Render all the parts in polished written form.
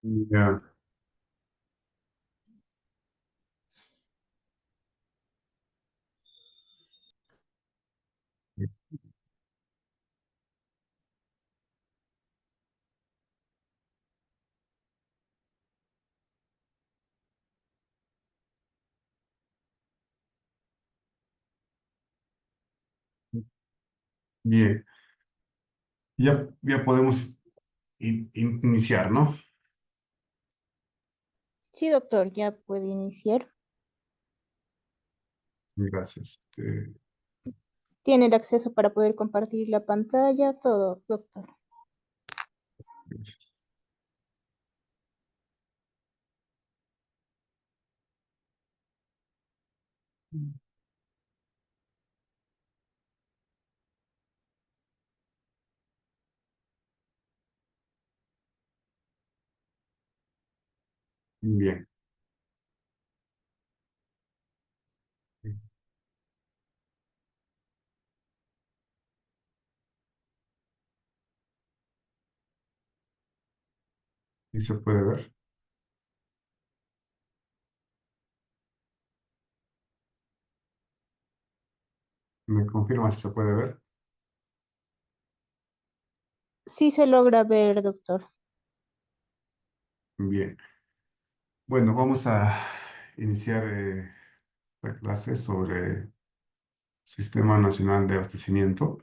Ya, bien. Ya podemos iniciar, ¿no? Sí, doctor, ya puede iniciar. Gracias. Tiene el acceso para poder compartir la pantalla, todo, doctor. Bien. ¿Y se puede ver? ¿Me confirma si se puede ver? Sí se logra ver, doctor. Bien. Bueno, vamos a iniciar la clase sobre Sistema Nacional de Abastecimiento.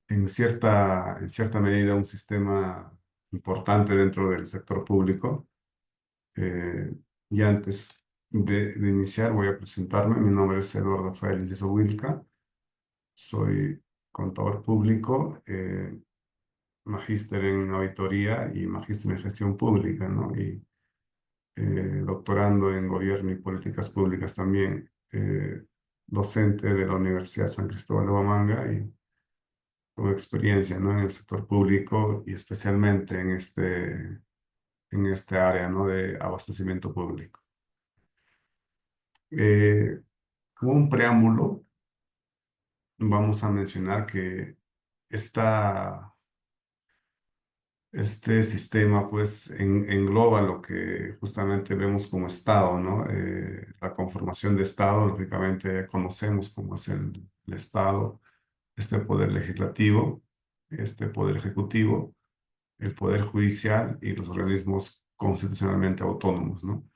En cierta medida, un sistema importante dentro del sector público. Eh, y antes de iniciar, voy a presentarme. Mi nombre es Eduardo Félix Wilca. Soy contador público, magíster en auditoría y magíster en gestión pública, ¿no? Y doctorando en gobierno y políticas públicas también, docente de la Universidad San Cristóbal de Huamanga y con experiencia, ¿no? En el sector público y especialmente en este área, ¿no? De abastecimiento público. Eh, Como un preámbulo, vamos a mencionar que esta este sistema pues engloba lo que justamente vemos como Estado, ¿no? La conformación de Estado, lógicamente conocemos cómo es el Estado, este poder legislativo, este poder ejecutivo, el poder judicial y los organismos constitucionalmente autónomos, ¿no?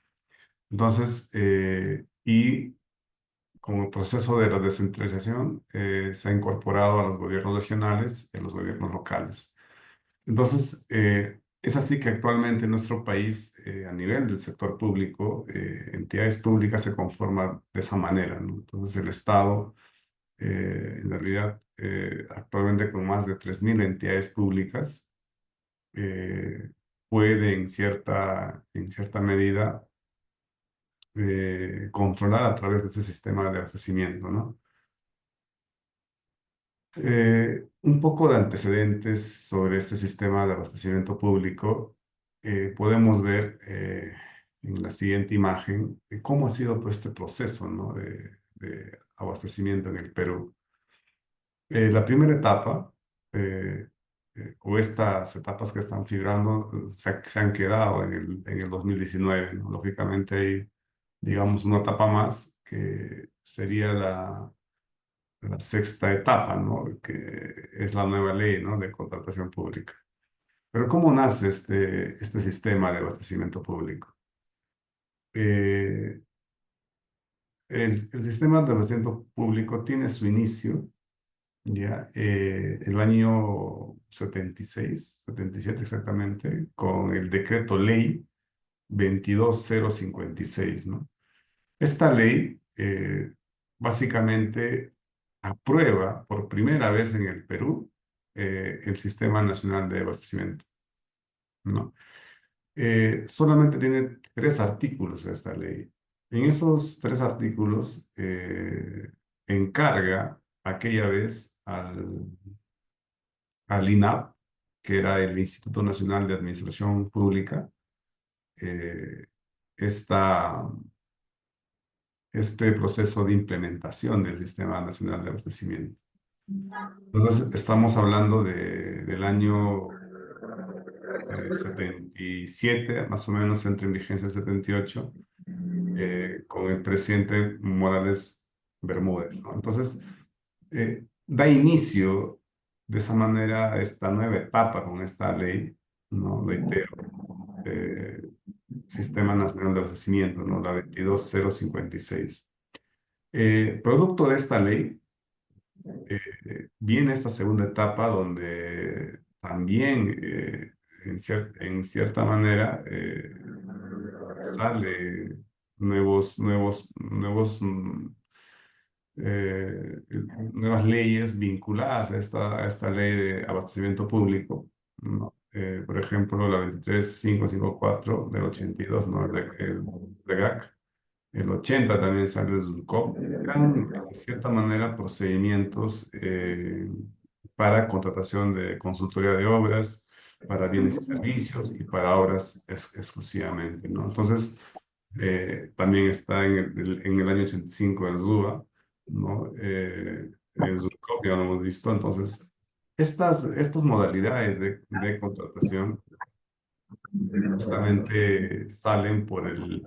Entonces, y como proceso de la descentralización, se ha incorporado a los gobiernos regionales y a los gobiernos locales. Entonces, es así que actualmente en nuestro país, a nivel del sector público, entidades públicas se conforman de esa manera, ¿no? Entonces, el Estado, en realidad, actualmente con más de 3.000 entidades públicas, eh, puede en cierta medida controlar a través de este sistema de abastecimiento, ¿no? Un poco de antecedentes sobre este sistema de abastecimiento público. Podemos ver en la siguiente imagen cómo ha sido pues, este proceso, ¿no? de abastecimiento en el Perú. La primera etapa, eh, o estas etapas que están figurando, se han quedado en el 2019, ¿no? Lógicamente hay, digamos, una etapa más que sería la sexta etapa, ¿no? Que es la nueva ley, ¿no? De contratación pública. Pero ¿cómo nace este sistema de abastecimiento público? Eh, el sistema de abastecimiento público tiene su inicio ya el año 76, 77 exactamente, con el decreto ley 22056, ¿no? Esta ley básicamente aprueba por primera vez en el Perú el Sistema Nacional de Abastecimiento, ¿no? Solamente tiene 3 artículos esta ley. En esos 3 artículos encarga aquella vez al INAP, que era el Instituto Nacional de Administración Pública, eh, esta este proceso de implementación del Sistema Nacional de Abastecimiento. Entonces, estamos hablando del año 77, más o menos entra en vigencia el 78, con el presidente Morales Bermúdez, ¿no? Entonces, da inicio de esa manera a esta nueva etapa con esta ley, ¿no? Reitero, eh, Sistema Nacional de Abastecimiento, ¿no? La 22056. Producto de esta ley, viene esta segunda etapa donde también, en cierta manera, sale eh, nuevas leyes vinculadas a esta ley de abastecimiento público, ¿no? Por ejemplo, la 23554 del 82, ¿no? El REGAC. El 80 también salió el ZULCOP. Eran, de cierta manera, procedimientos para contratación de consultoría de obras, para bienes y servicios y para obras exclusivamente, ¿no? Entonces, también está en el año 85 el ZUBA, ¿no? El ZULCOP ya lo hemos visto. Entonces, estas modalidades de contratación justamente salen por el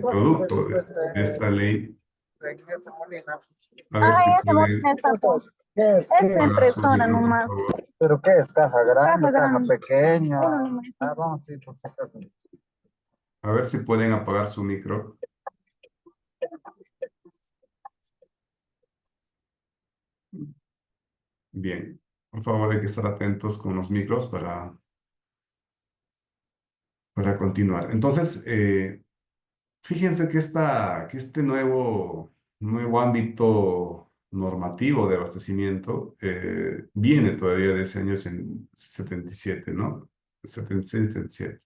producto de esta ley. A ver si Ah, esa pueden máquina está pues. Es la apagar su impresora micro, por nomás. favor. ¿Pero qué es? ¿Caja grande, Caja caja grande. pequeña? Uno nomás. Ah, vamos, sí, por si acaso. A ver si pueden apagar su micro. Bien. Por favor, hay que estar atentos con los micros para continuar. Entonces, fíjense que este nuevo ámbito normativo de abastecimiento viene todavía de ese año 77, ¿no? 76, 77.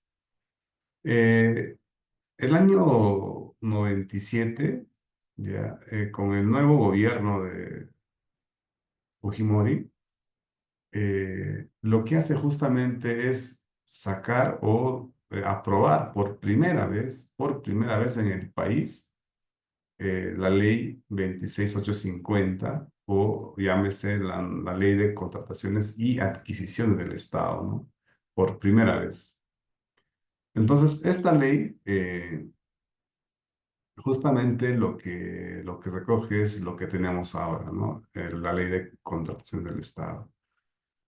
El año 97, ya, con el nuevo gobierno de Fujimori, lo que hace justamente es sacar o aprobar por primera vez en el país, la ley 26850, o llámese la ley de contrataciones y adquisiciones del Estado, ¿no? Por primera vez. Entonces, esta ley, justamente lo que recoge es lo que tenemos ahora, ¿no? La ley de contrataciones del Estado.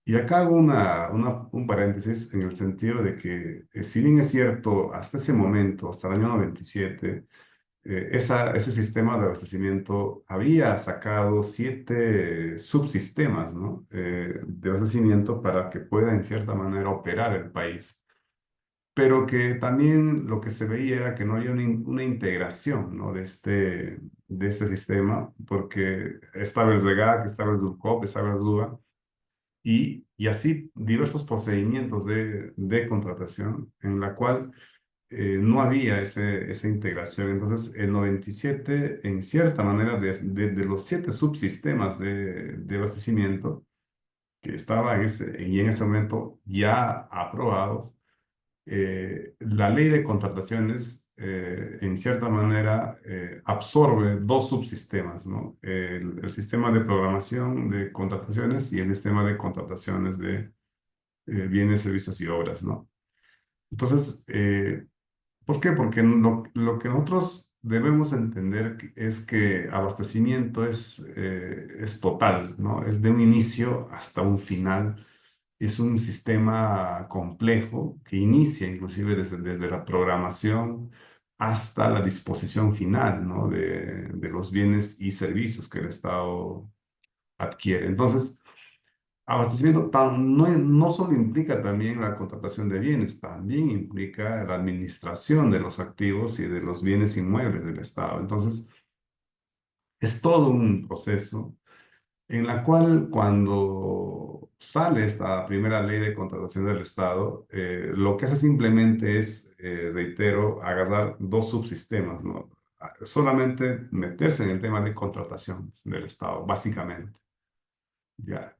Y acá hago un paréntesis en el sentido de que, si bien es cierto, hasta ese momento, hasta el año 97, ese sistema de abastecimiento había sacado 7 subsistemas, ¿no? De abastecimiento para que pueda en cierta manera operar el país, pero que también lo que se veía era que no había una integración, ¿no? De este sistema, porque estaba el ZEGAC, estaba el DULCOP, estaba el ZUA, y así diversos procedimientos de contratación en la cual no había esa integración. Entonces, el 97, en cierta manera, de los 7 subsistemas de abastecimiento que estaban y en ese momento ya aprobados, la ley de contrataciones, en cierta manera, absorbe 2 subsistemas, ¿no? El sistema de programación de contrataciones y el sistema de contrataciones de bienes, servicios y obras, ¿no? Entonces, ¿por qué? Porque lo que nosotros debemos entender es que abastecimiento es total, ¿no? Es de un inicio hasta un final. Es un sistema complejo que inicia inclusive desde la programación hasta la disposición final, ¿no? De los bienes y servicios que el Estado adquiere. Entonces, abastecimiento no solo implica también la contratación de bienes, también implica la administración de los activos y de los bienes inmuebles del Estado. Entonces, es todo un proceso en la cual, cuando sale esta primera ley de contratación del Estado, lo que hace simplemente es, reitero, agarrar 2 subsistemas, ¿no? Solamente meterse en el tema de contrataciones del Estado, básicamente. ¿Ya?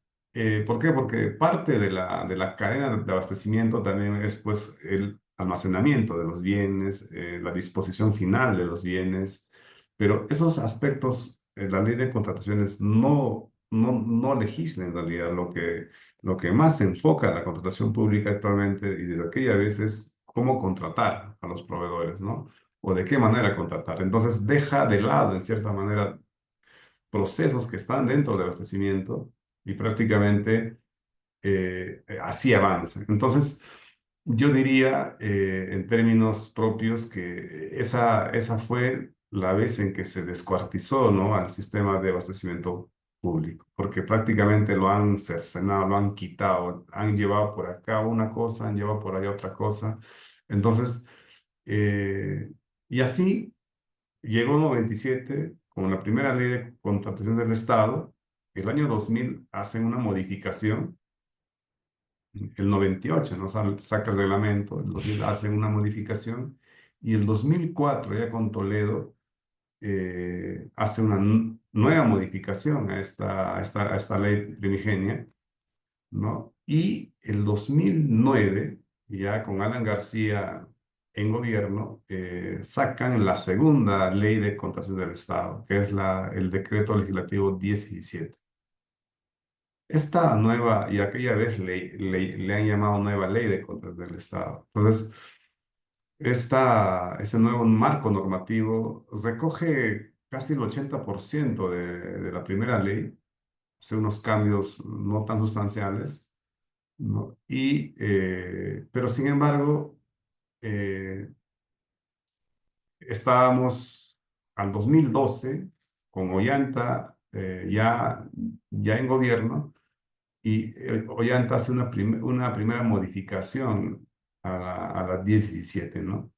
¿Por qué? Porque parte de la cadena de abastecimiento también es, pues, el almacenamiento de los bienes, la disposición final de los bienes, pero esos aspectos, la ley de contrataciones no no legisla en realidad. Lo que más se enfoca a la contratación pública actualmente y desde aquella vez es cómo contratar a los proveedores, ¿no? O de qué manera contratar. Entonces deja de lado, en cierta manera, procesos que están dentro del abastecimiento y prácticamente así avanza. Entonces, yo diría en términos propios que esa fue la vez en que se descuartizó, ¿no?, al sistema de abastecimiento público, porque prácticamente lo han cercenado, lo han quitado, han llevado por acá una cosa, han llevado por allá otra cosa. Entonces, eh, y así llegó el 97 con la primera ley de contratación del Estado. El año 2000 hacen una modificación, el 98, ¿no? Saca el reglamento, el 2000 hacen una modificación y el 2004 ya con Toledo hace una nueva modificación a esta ley primigenia, ¿no? Y el 2009, ya con Alan García en gobierno, sacan la segunda ley de contratación del Estado, que es el decreto legislativo 1017. Esta nueva, y aquella vez le han llamado nueva ley de contratación del Estado. Entonces, ese nuevo marco normativo recoge casi el 80% de la primera ley, hace unos cambios no tan sustanciales, ¿no? Pero sin embargo, eh, estábamos al 2012 con Ollanta ya en gobierno y Ollanta hace una primera modificación a la 1017, ¿no?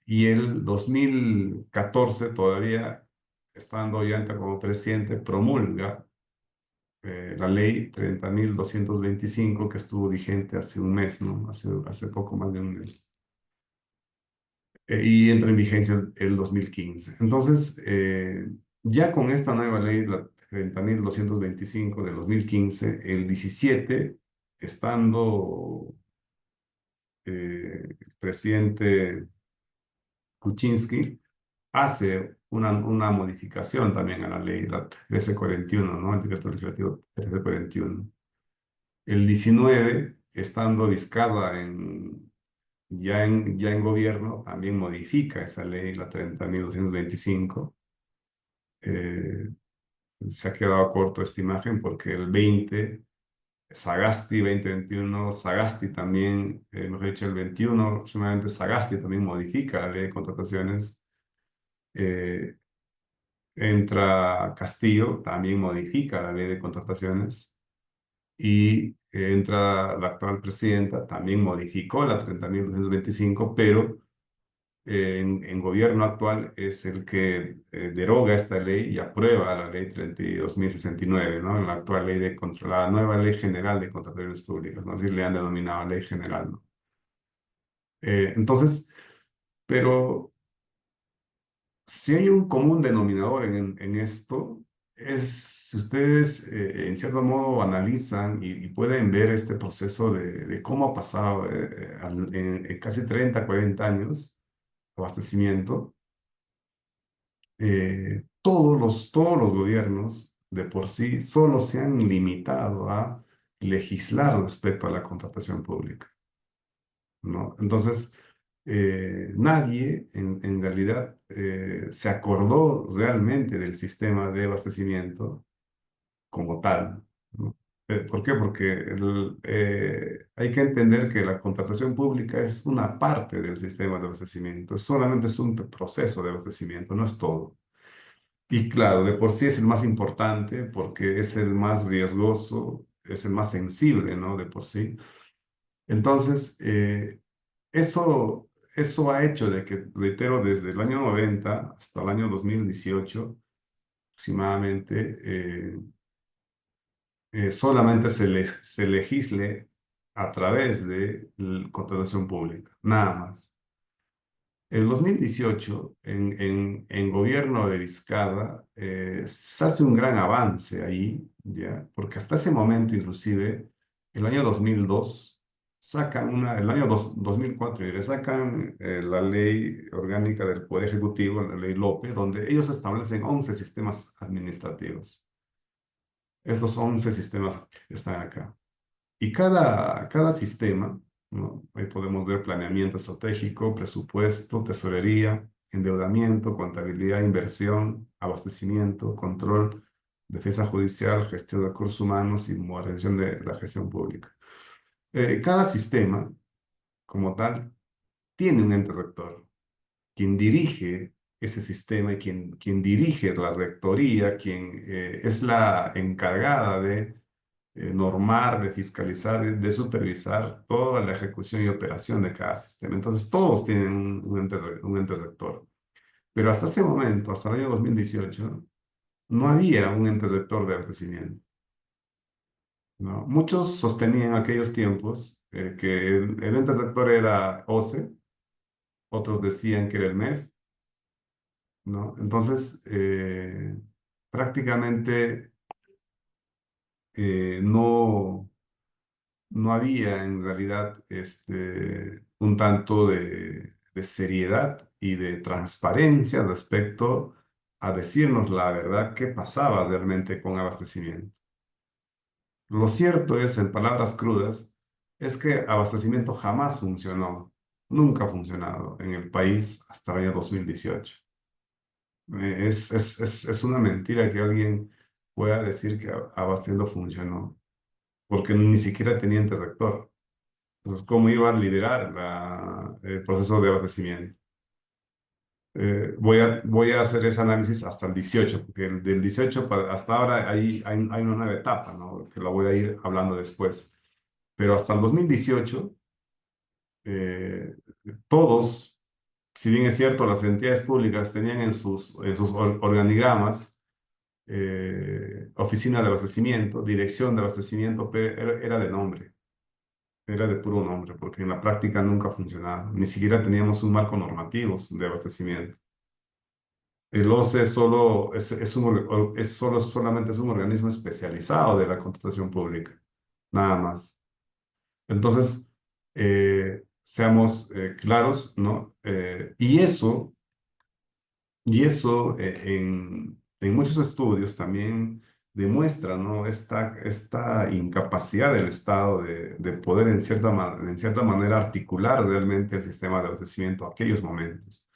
Y el 2014 todavía, estando Ollanta como presidente, promulga la ley 30.225 que estuvo vigente hace un mes, ¿no? Hace poco más de un mes. Y entra en vigencia el 2015. Entonces, ya con esta nueva ley, la 30.225 del 2015, el 17, estando el presidente Kuczynski, hace una modificación también a la ley, la 1341, ¿no? El decreto legislativo 1341. El 19, estando Vizcarra ya en gobierno, también modifica esa ley, la 30.225. Eh, Se ha quedado corto esta imagen porque el 20, Sagasti 2021, Sagasti también, mejor dicho, el 21, aproximadamente Sagasti también modifica la ley de contrataciones. Eh, Entra Castillo, también modifica la ley de contrataciones. Y entra la actual presidenta, también modificó la 30.225, pero en gobierno actual es el que deroga esta ley y aprueba la ley 32.069, ¿no? La actual ley la nueva ley general de contrataciones públicas, ¿no? Así le han denominado ley general, ¿no? Entonces, pero si hay un común denominador en esto, es si ustedes en cierto modo analizan y pueden ver este proceso de cómo ha pasado en casi 30, 40 años abastecimiento. Todos los gobiernos de por sí solo se han limitado a legislar respecto a la contratación pública, ¿no? Entonces, nadie en realidad se acordó realmente del sistema de abastecimiento como tal, ¿no? ¿Por qué? Porque hay que entender que la contratación pública es una parte del sistema de abastecimiento, solamente es un proceso de abastecimiento, no es todo. Y claro, de por sí es el más importante porque es el más riesgoso, es el más sensible, ¿no? De por sí. Entonces, eso ha hecho de que, reitero, desde el año 90 hasta el año 2018, aproximadamente, solamente se legisle a través de la contratación pública, nada más. El 2018, en gobierno de Vizcarra, se hace un gran avance ahí, ¿ya? Porque hasta ese momento, inclusive, el año 2002, sacan el año 2004, y le sacan la ley orgánica del Poder Ejecutivo, la ley Lope, donde ellos establecen 11 sistemas administrativos. Estos 11 sistemas están acá. Y cada sistema, ¿no? Ahí podemos ver planeamiento estratégico, presupuesto, tesorería, endeudamiento, contabilidad, inversión, abastecimiento, control, defensa judicial, gestión de recursos humanos y modernización de la gestión pública. Cada sistema, como tal, tiene un ente rector, quien dirige ese sistema y quien dirige la rectoría, quien es la encargada de normar, de fiscalizar, de supervisar toda la ejecución y operación de cada sistema. Entonces, todos tienen un ente rector. Pero hasta ese momento, hasta el año 2018, no había un ente rector de abastecimiento, ¿no? Muchos sostenían en aquellos tiempos que el ente rector era OCE, otros decían que era el MEF, ¿no? Entonces, prácticamente no, no había en realidad un tanto de seriedad y de transparencia respecto a decirnos la verdad qué pasaba realmente con abastecimiento. Lo cierto es, en palabras crudas, es que abastecimiento jamás funcionó, nunca ha funcionado en el país hasta el año 2018. Es una mentira que alguien pueda decir que abastecimiento funcionó, porque ni siquiera tenía ente rector. Entonces, ¿cómo iba a liderar el proceso de abastecimiento? Voy a hacer ese análisis hasta el 18, porque del 18 hasta ahora hay una nueva etapa, ¿no? Que la voy a ir hablando después. Pero hasta el 2018, eh, todos, si bien es cierto, las entidades públicas tenían en sus organigramas oficina de abastecimiento, dirección de abastecimiento, pero era de nombre. Era de puro nombre, porque en la práctica nunca ha funcionado. Ni siquiera teníamos un marco normativo de abastecimiento. El OCE solamente es un organismo especializado de la contratación pública, nada más. Entonces, seamos claros, ¿no? En muchos estudios también demuestra, ¿no? Esta incapacidad del Estado de poder en cierta manera articular realmente el sistema de abastecimiento a aquellos momentos.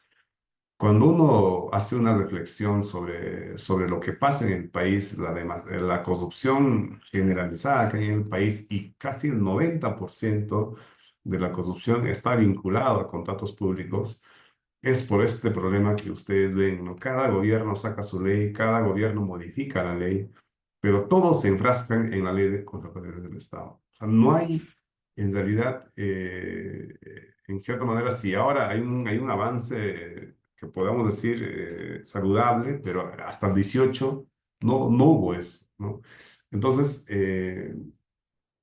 Cuando uno hace una reflexión sobre lo que pasa en el país, la corrupción generalizada que hay en el país, y casi el 90% de la corrupción está vinculado a contratos públicos, es por este problema que ustedes ven, ¿no? Cada gobierno saca su ley, cada gobierno modifica la ley, pero todos se enfrascan en la ley de contrataciones del Estado. O sea, no hay, en realidad, en cierta manera, si ahora hay un avance que podamos decir saludable, pero hasta el 18 no hubo eso, ¿no? Entonces,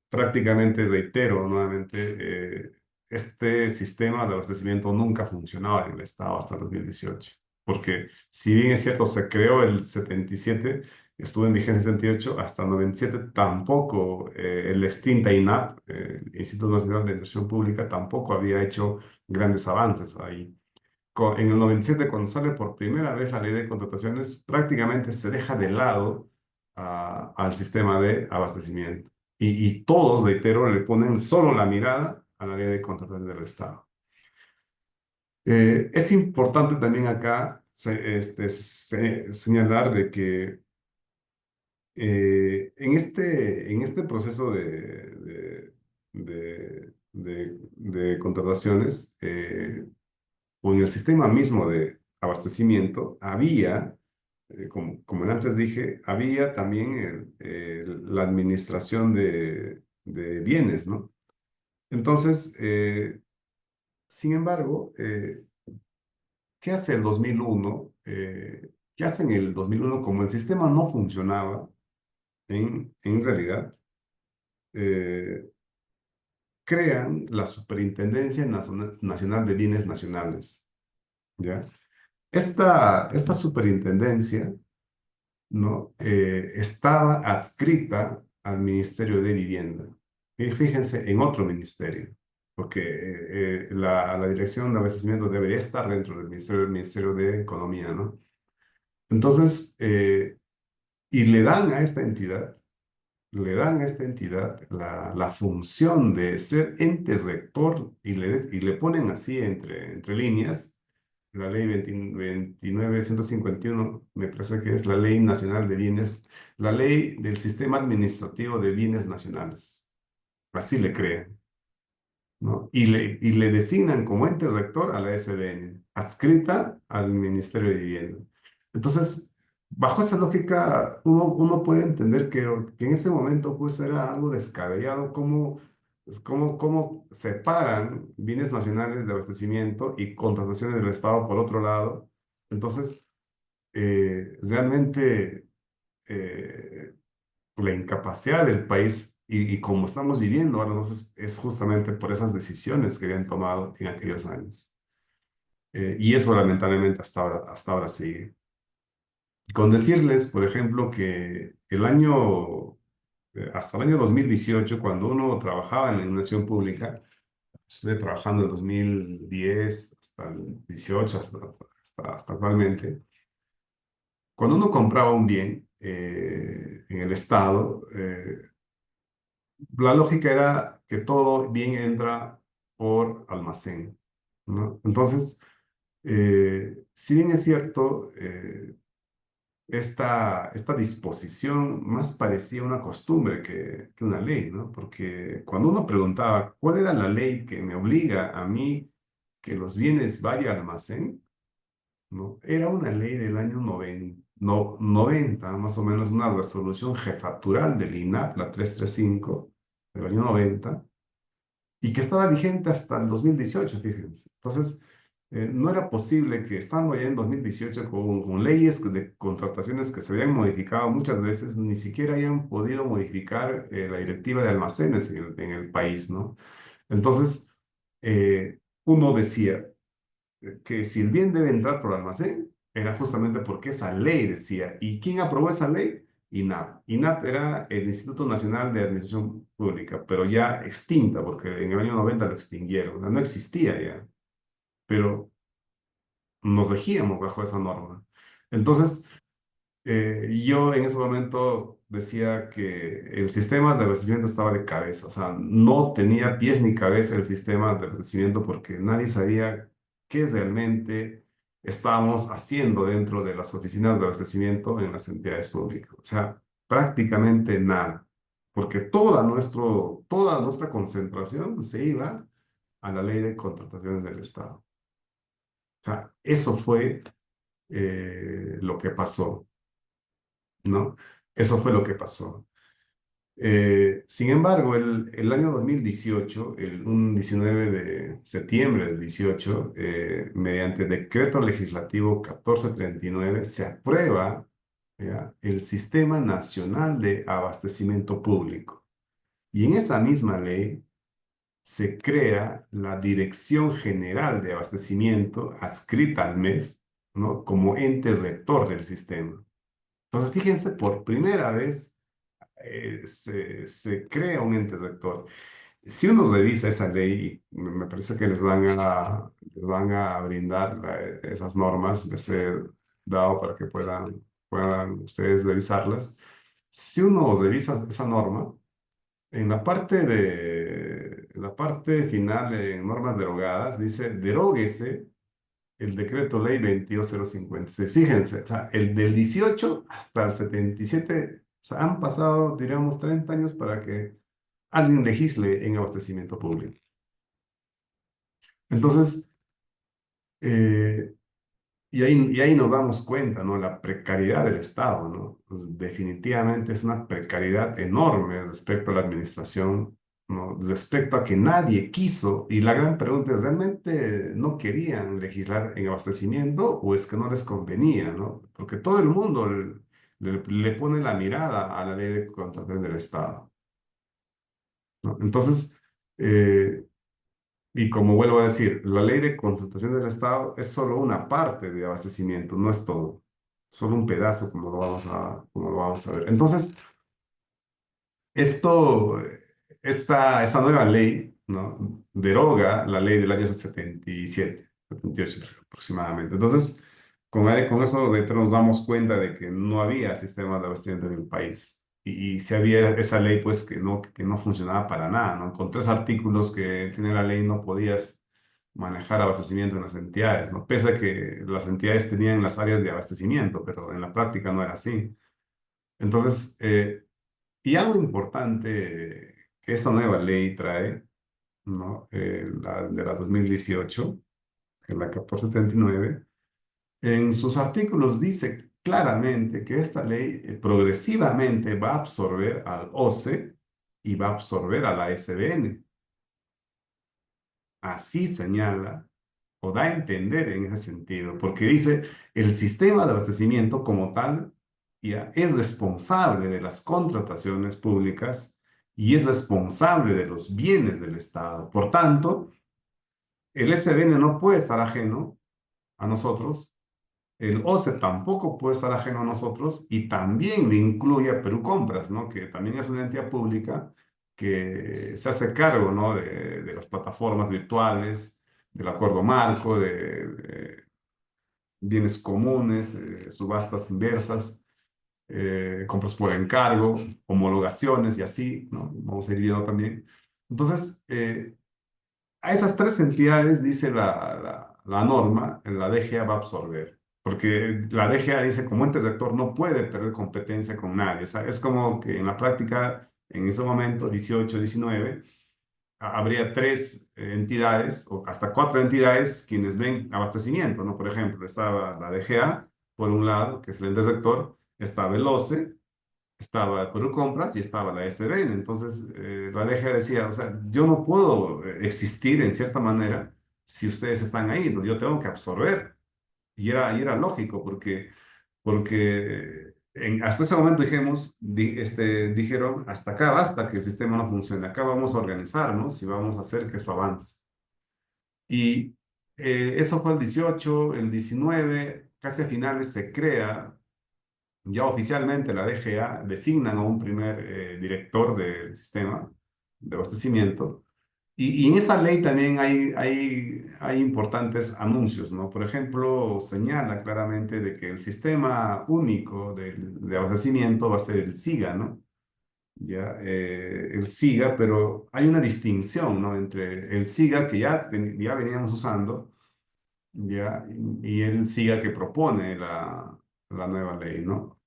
prácticamente reitero nuevamente, este sistema de abastecimiento nunca funcionaba en el Estado hasta el 2018, porque si bien es cierto, se creó el 77, estuvo en vigencia 78, hasta el 97 tampoco, el extinta INAP, el Instituto Nacional de Inversión Pública, tampoco había hecho grandes avances ahí. En el 97, cuando sale por primera vez la ley de contrataciones, prácticamente se deja de lado al sistema de abastecimiento. Y todos, reitero, le ponen solo la mirada a la ley de contrataciones del Estado. Es importante también acá señalar de que en este proceso de contrataciones, o en el sistema mismo de abastecimiento, había, como antes dije, había también la administración de bienes, ¿no? Entonces, sin embargo, ¿qué hace el 2001? ¿Qué hace en el 2001? Como el sistema no funcionaba en realidad, eh, crean la Superintendencia Nacional de Bienes Nacionales, ¿ya? Esta superintendencia, ¿no? Estaba adscrita al Ministerio de Vivienda. Y fíjense, en otro ministerio, porque la dirección de abastecimiento debería estar dentro del Ministerio de Economía, ¿no? Entonces, y le dan a esta entidad la función de ser ente rector y le ponen así entre líneas la ley 29.151, me parece que es la ley nacional de bienes, la ley del sistema administrativo de bienes nacionales. Así le crean, ¿no? Y le designan como ente rector a la SDN, adscrita al Ministerio de Vivienda. Entonces, bajo esa lógica, uno puede entender que en ese momento pues era algo descabellado cómo separan bienes nacionales de abastecimiento y contrataciones del Estado por otro lado. Entonces, realmente la incapacidad del país y como estamos viviendo ahora, entonces, es justamente por esas decisiones que habían tomado en aquellos años. Y eso lamentablemente hasta ahora sigue. Con decirles, por ejemplo, que hasta el año 2018, cuando uno trabajaba en la iluminación pública, estuve trabajando en 2010 hasta el 18, hasta actualmente, cuando uno compraba un bien en el Estado, la lógica era que todo bien entra por almacén, ¿no? Entonces, si bien es cierto, esta disposición más parecía una costumbre que una ley, ¿no? Porque cuando uno preguntaba cuál era la ley que me obliga a mí que los bienes vayan al almacén, ¿no? Era una ley del año 90, más o menos una resolución jefatural del INAP, la 335 del año 90, y que estaba vigente hasta el 2018, fíjense. Entonces, no era posible que estando ya en 2018 con leyes de contrataciones que se habían modificado muchas veces, ni siquiera hayan podido modificar la directiva de almacenes en el país, ¿no? Entonces, uno decía que si el bien debe entrar por almacén, era justamente porque esa ley decía. ¿Y quién aprobó esa ley? INAP. INAP era el Instituto Nacional de Administración Pública, pero ya extinta, porque en el año 90 lo extinguieron, o sea, no existía ya, pero nos regíamos bajo esa norma. Entonces, yo en ese momento decía que el sistema de abastecimiento estaba de cabeza, o sea, no tenía pies ni cabeza el sistema de abastecimiento porque nadie sabía qué realmente estábamos haciendo dentro de las oficinas de abastecimiento en las entidades públicas. O sea, prácticamente nada, porque toda nuestra concentración se iba a la ley de contrataciones del Estado. O sea, eso fue lo que pasó, ¿no? Eso fue lo que pasó. Sin embargo, el año 2018, un 19 de septiembre del 18, mediante decreto legislativo 1439, se aprueba, ¿ya?, el Sistema Nacional de Abastecimiento Público. Y en esa misma ley se crea la Dirección General de Abastecimiento adscrita al MEF, ¿no?, como ente rector del sistema. Entonces, fíjense, por primera vez se crea un ente rector. Si uno revisa esa ley, me parece que les van a brindar esas normas, les he dado para que puedan ustedes revisarlas. Si uno revisa esa norma, en la parte final, en normas derogadas, dice, deróguese el decreto ley 22056. Fíjense, o sea, el del 18 hasta el 77, o sea, han pasado, diríamos, 30 años para que alguien legisle en abastecimiento público. Entonces, eh, y ahí nos damos cuenta, ¿no? La precariedad del Estado, ¿no? Pues definitivamente es una precariedad enorme respecto a la administración, ¿no? Respecto a que nadie quiso, y la gran pregunta es, ¿realmente no querían legislar en abastecimiento o es que no les convenía, ¿no? Porque todo el mundo le pone la mirada a la ley de contratación del Estado, ¿no? Entonces, eh, y como vuelvo a decir, la ley de contratación del Estado es solo una parte de abastecimiento, no es todo, solo un pedazo como lo vamos a ver. Entonces, esto esta nueva ley, ¿no? Deroga la ley del año 77, 78 aproximadamente. Entonces, con eso nos damos cuenta de que no había sistema de abastecimiento en el país. Y si había esa ley, pues que no funcionaba para nada, ¿no? Con 3 artículos que tiene la ley no podías manejar abastecimiento en las entidades, ¿no? Pese a que las entidades tenían las áreas de abastecimiento, pero en la práctica no era así. Entonces, y algo importante que esta nueva ley trae, ¿no? La de la 2018, en la 1439, en sus artículos dice claramente que esta ley progresivamente va a absorber al OCE y va a absorber a la SBN. Así señala o da a entender en ese sentido, porque dice, el sistema de abastecimiento como tal ya es responsable de las contrataciones públicas y es responsable de los bienes del Estado. Por tanto, el SBN no puede estar ajeno a nosotros, el OCE tampoco puede estar ajeno a nosotros y también le incluye a Perú Compras, ¿no? Que también es una entidad pública que se hace cargo, ¿no? de las plataformas virtuales, del acuerdo marco, de bienes comunes, subastas inversas, compras por encargo, homologaciones y así, ¿no? Vamos a ir viendo también. Entonces, a esas 3 entidades, dice la norma, la DGA va a absorber. Porque la DGA dice, como ente rector no puede perder competencia con nadie. O sea, es como que en la práctica, en ese momento, 18, 19, habría 3 entidades o hasta 4 entidades quienes ven abastecimiento, ¿no? Por ejemplo, estaba la DGA, por un lado, que es el ente rector, estaba el OCE, estaba Perú Compras y estaba la SBN. Entonces, la DGA decía, o sea, yo no puedo existir en cierta manera si ustedes están ahí, entonces yo tengo que absorber. Y era lógico, porque hasta ese momento dijeron, hasta acá basta que el sistema no funcione, acá vamos a organizarnos y vamos a hacer que eso avance. Y eso fue el 18, el 19, casi a finales se crea ya oficialmente la DGA, designan a un primer director del sistema de abastecimiento. Y en esa ley también hay importantes anuncios, ¿no? Por ejemplo, señala claramente de que el sistema único de abastecimiento va a ser el SIGA, ¿no? Ya, el SIGA, pero hay una distinción, ¿no? Entre el SIGA que ya veníamos usando, ya, y el SIGA que propone la nueva ley, ¿no?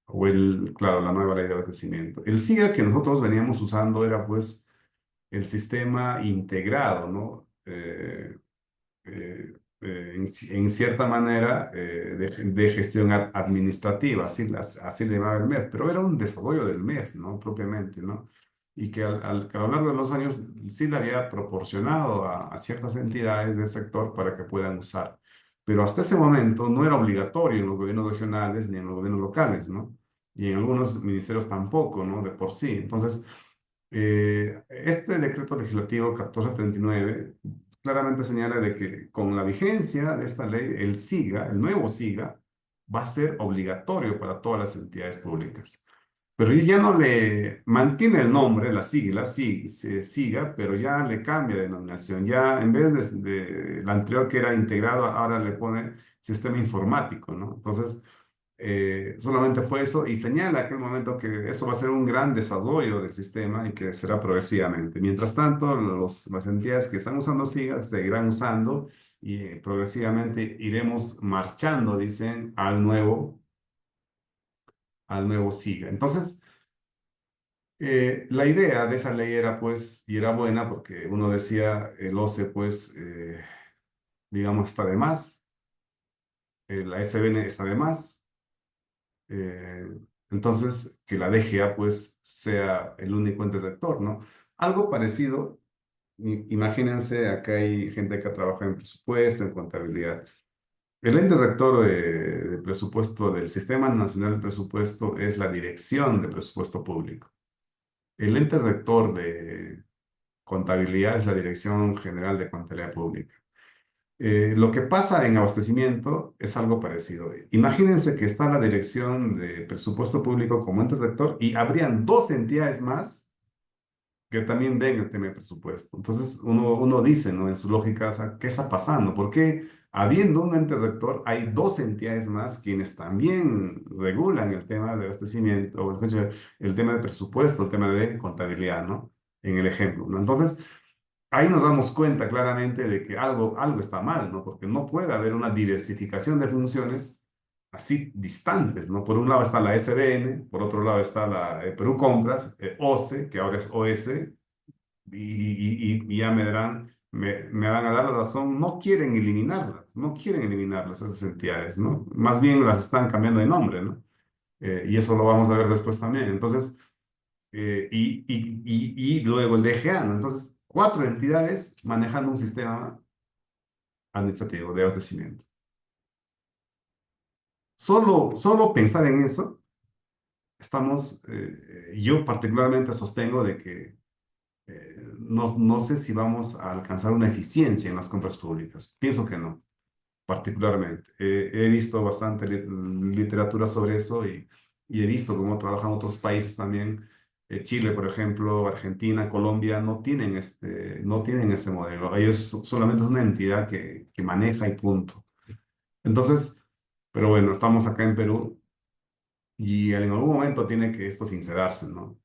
Claro, la nueva ley de abastecimiento. El SIGA que nosotros veníamos usando era, pues, el sistema integrado, ¿no? En cierta manera de gestión administrativa, así le llamaba el MEF, pero era un desarrollo del MEF, ¿no? Propiamente, ¿no? Y que a lo largo de los años sí le había proporcionado a ciertas entidades del sector para que puedan usar. Pero hasta ese momento no era obligatorio en los gobiernos regionales ni en los gobiernos locales, ¿no? Y en algunos ministerios tampoco, ¿no? De por sí. Entonces, este decreto legislativo 1439 claramente señala de que con la vigencia de esta ley, el SIGA, el nuevo SIGA, va a ser obligatorio para todas las entidades públicas. Pero ya no le mantiene el nombre, la sigla, sí, se SIGA, pero ya le cambia de denominación. Ya en vez de la anterior que era integrado, ahora le pone sistema informático, ¿no? Entonces, solamente fue eso y señala en aquel momento que eso va a ser un gran desarrollo del sistema y que será progresivamente. Mientras tanto, las entidades que están usando SIGA seguirán usando y progresivamente iremos marchando, dicen, al nuevo SIGA. Entonces, la idea de esa ley era, pues, y era buena porque uno decía, el OCE, pues, digamos, está de más, la SBN está de más. Eh, entonces, que la DGA pues sea el único ente rector, ¿no? Algo parecido, imagínense, acá hay gente que trabaja en presupuesto, en contabilidad. El ente rector de presupuesto del Sistema Nacional de Presupuesto es la Dirección de Presupuesto Público. El ente rector de contabilidad es la Dirección General de Contabilidad Pública. Lo que pasa en abastecimiento es algo parecido. Imagínense que está la Dirección de Presupuesto Público como ente rector y habrían 2 entidades más que también ven el tema de presupuesto. Entonces uno dice, ¿no? En su lógica, o sea, ¿qué está pasando? ¿Por qué habiendo un ente rector hay dos entidades más quienes también regulan el tema de abastecimiento, o el tema de presupuesto, el tema de contabilidad, ¿no? En el ejemplo, ¿no? Entonces, ahí nos damos cuenta claramente de que algo está mal, ¿no? Porque no puede haber una diversificación de funciones así distantes, ¿no? Por un lado está la SBN, por otro lado está la Perú Compras, OCE, que ahora es OS, y ya me van a dar la razón, no quieren eliminarlas esas entidades, ¿no? Más bien las están cambiando de nombre, ¿no? Y eso lo vamos a ver después también. Entonces, y luego el DGA, ¿no? Entonces, cuatro entidades manejando un sistema administrativo de abastecimiento. Solo pensar en eso, yo particularmente sostengo de que no sé si vamos a alcanzar una eficiencia en las compras públicas. Pienso que no, particularmente. He visto bastante literatura sobre eso y he visto cómo trabajan otros países también. Chile, por ejemplo, Argentina, Colombia, no tienen ese modelo. Ellos solamente es una entidad que maneja y punto. Entonces, pero bueno, estamos acá en Perú y en algún momento tiene que esto sincerarse, ¿no?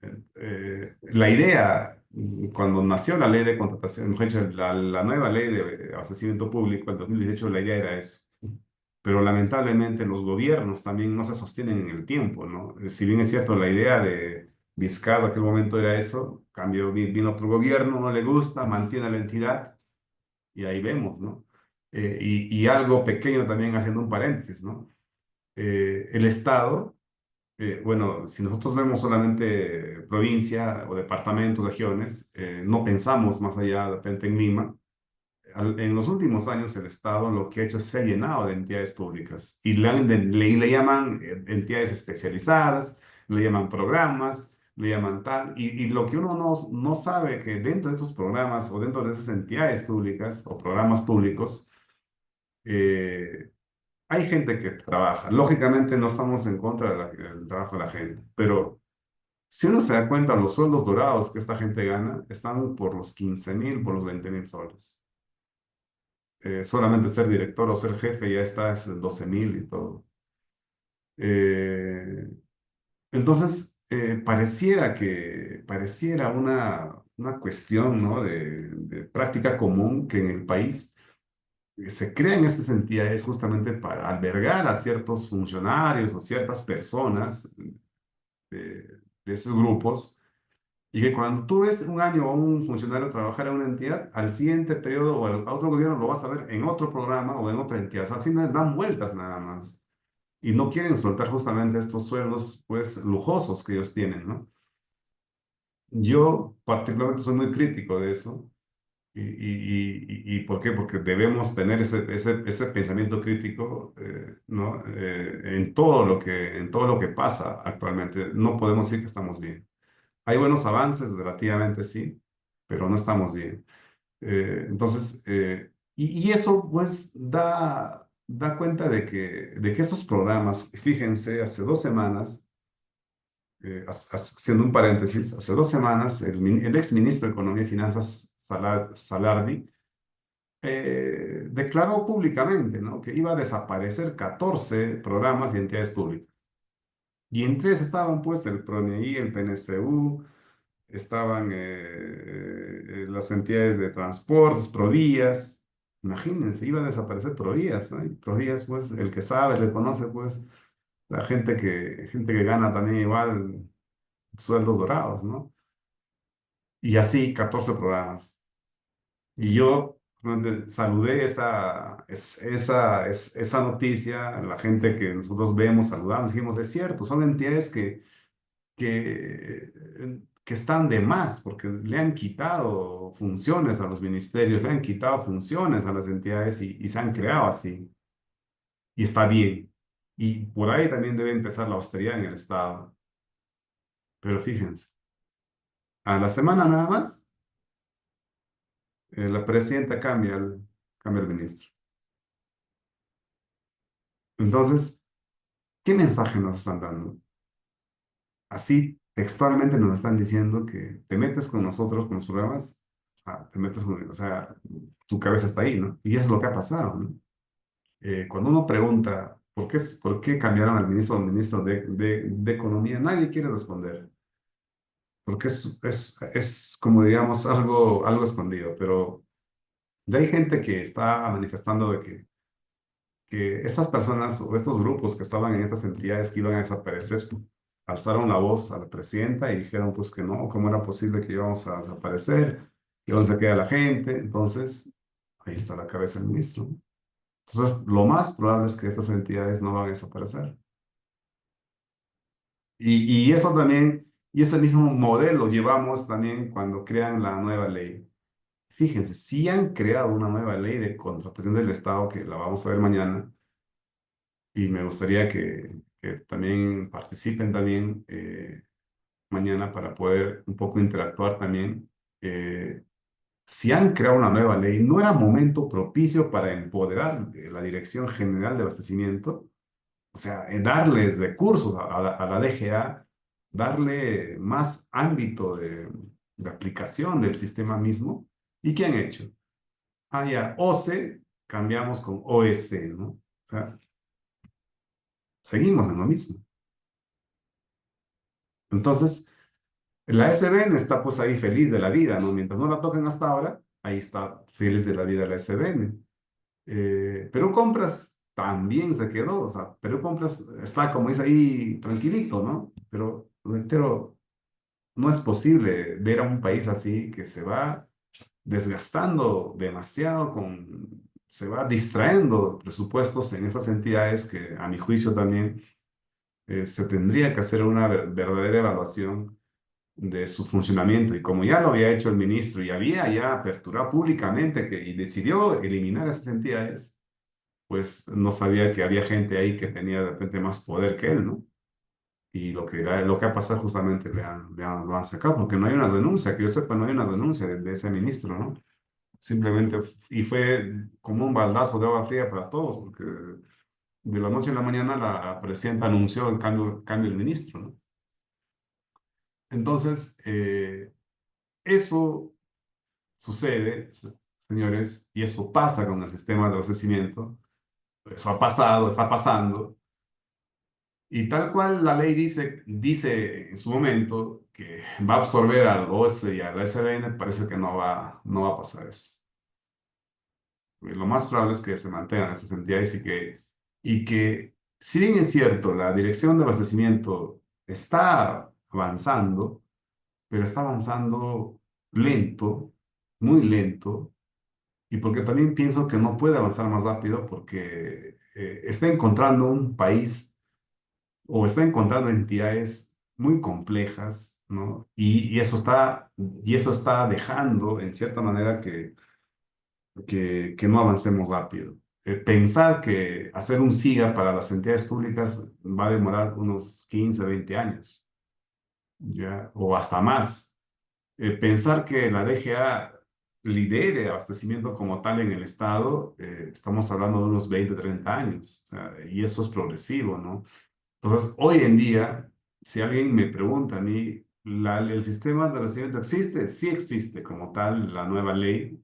La idea, cuando nació la ley de contratación, mejor dicho, la nueva ley de abastecimiento público, el 2018, la idea era eso. Pero lamentablemente los gobiernos también no se sostienen en el tiempo, ¿no? Si bien es cierto, la idea de Vizcarra en aquel momento era eso, cambio, vino otro gobierno, no le gusta, mantiene la entidad y ahí vemos, ¿no? Y algo pequeño también haciendo un paréntesis, ¿no? El Estado bueno, si nosotros vemos solamente provincia o departamentos, regiones, no pensamos más allá de repente en Lima. En los últimos años el Estado lo que ha hecho es se ha llenado de entidades públicas y le llaman entidades especializadas, le llaman programas, le llaman tal, y lo que uno no sabe que dentro de estos programas o dentro de esas entidades públicas o programas públicos, eh, hay gente que trabaja. Lógicamente no estamos en contra del trabajo de la gente, pero si uno se da cuenta, los sueldos dorados que esta gente gana están por los 15.000, por los 20.000 soles. Solamente ser director o ser jefe ya está es 12.000 y todo. Eh, entonces, pareciera una cuestión, ¿no? de práctica común que en el país se crean estas entidades justamente para albergar a ciertos funcionarios o ciertas personas de esos grupos, y que cuando tú ves un año a un funcionario trabajar en una entidad, al siguiente periodo o a otro gobierno lo vas a ver en otro programa o en otra entidad. O sea, así no dan vueltas nada más. Y no quieren soltar justamente estos sueldos, pues, lujosos que ellos tienen, ¿no? Yo particularmente soy muy crítico de eso. ¿Y por qué? Porque debemos tener ese pensamiento crítico, ¿no? En todo lo que pasa actualmente. No podemos decir que estamos bien. Hay buenos avances, relativamente sí, pero no estamos bien. Y eso pues da cuenta de que estos programas, fíjense, hace 2 semanas, haciendo un paréntesis, hace 2 semanas el ex ministro de Economía y Finanzas, Salardi, declaró públicamente, ¿no? Que iba a desaparecer 14 programas y entidades públicas. Y entre ellos estaban pues el PRONEI, el PNCU, estaban las entidades de transportes, Provías. Imagínense, iba a desaparecer Provías, ¿no? Y Provías, pues, el que sabe, le conoce, pues, la gente que gana también igual sueldos dorados, ¿no? Y así 14 programas. Y yo realmente saludé esa noticia, la gente que nosotros vemos, saludamos, dijimos, es cierto, son entidades que están de más, porque le han quitado funciones a los ministerios, le han quitado funciones a las entidades y se han creado así. Y está bien. Y por ahí también debe empezar la austeridad en el Estado. Pero fíjense, a la semana nada más, la presidenta cambia el ministro. Entonces, ¿qué mensaje nos están dando? Así textualmente nos están diciendo que te metes con nosotros, con los programas, o sea, te metes con, o sea, tu cabeza está ahí, ¿no? Y eso es lo que ha pasado, ¿no? Cuando uno pregunta por qué cambiaron al ministro de Economía, nadie quiere responder, porque es como digamos algo escondido, pero ya hay gente que está manifestando de que estas personas o estos grupos que estaban en estas entidades que iban a desaparecer, alzaron la voz a la presidenta y dijeron pues que no, cómo era posible que íbamos a desaparecer, que dónde se queda la gente, entonces ahí está la cabeza del ministro, ¿no? Entonces, lo más probable es que estas entidades no van a desaparecer. Y eso también, y ese mismo modelo llevamos también cuando crean la nueva ley. Fíjense, si han creado una nueva ley de contratación del Estado, que la vamos a ver mañana, y me gustaría que también participen también mañana para poder un poco interactuar también. Si han creado una nueva ley, ¿no era momento propicio para empoderar la Dirección General de Abastecimiento? O sea, darles recursos a la DGA, darle más ámbito de aplicación del sistema mismo. ¿Y qué han hecho? Ah, ya, OCE, cambiamos con OS, ¿no? O sea, seguimos en lo mismo. Entonces, la SBN está pues ahí feliz de la vida, ¿no? Mientras no la toquen hasta ahora, ahí está feliz de la vida la SBN. Perú Compras también se quedó, o sea, Perú Compras está como dice ahí tranquilito, ¿no? Pero reitero, no es posible ver a un país así que se va desgastando demasiado se va distrayendo presupuestos en estas entidades que a mi juicio también se tendría que hacer una verdadera evaluación de su funcionamiento. Y como ya lo había hecho el ministro y había ya aperturado públicamente y decidió eliminar esas entidades, pues no sabía que había gente ahí que tenía de repente más poder que él, ¿no? Y lo que ha pasado justamente lo han sacado, porque no hay una denuncia, que yo sepa, no hay una denuncia de ese ministro, ¿no? Simplemente, y fue como un baldazo de agua fría para todos, porque de la noche a la mañana la presidenta anunció el cambio del ministro, ¿no? Entonces, eso sucede, señores, y eso pasa con el sistema de abastecimiento. Eso ha pasado, está pasando. Y tal cual la ley dice en su momento que va a absorber al OS y al SBN, parece que no va a pasar eso. Lo más probable es que se mantengan estas entidades y que, si bien es cierto, la dirección de abastecimiento está avanzando, pero está avanzando lento, muy lento, y porque también pienso que no puede avanzar más rápido porque está encontrando un país o está encontrando entidades muy complejas, ¿no? Y eso está dejando, en cierta manera, que no avancemos rápido. Pensar que hacer un SIGA para las entidades públicas va a demorar unos 15, 20 años, ¿ya? O hasta más. Pensar que la DGA lidere abastecimiento como tal en el Estado, estamos hablando de unos 20, 30 años, o sea, y eso es progresivo, ¿no? Entonces, hoy en día, si alguien me pregunta a mí, ¿el sistema de abastecimiento existe? Sí existe como tal, la nueva ley,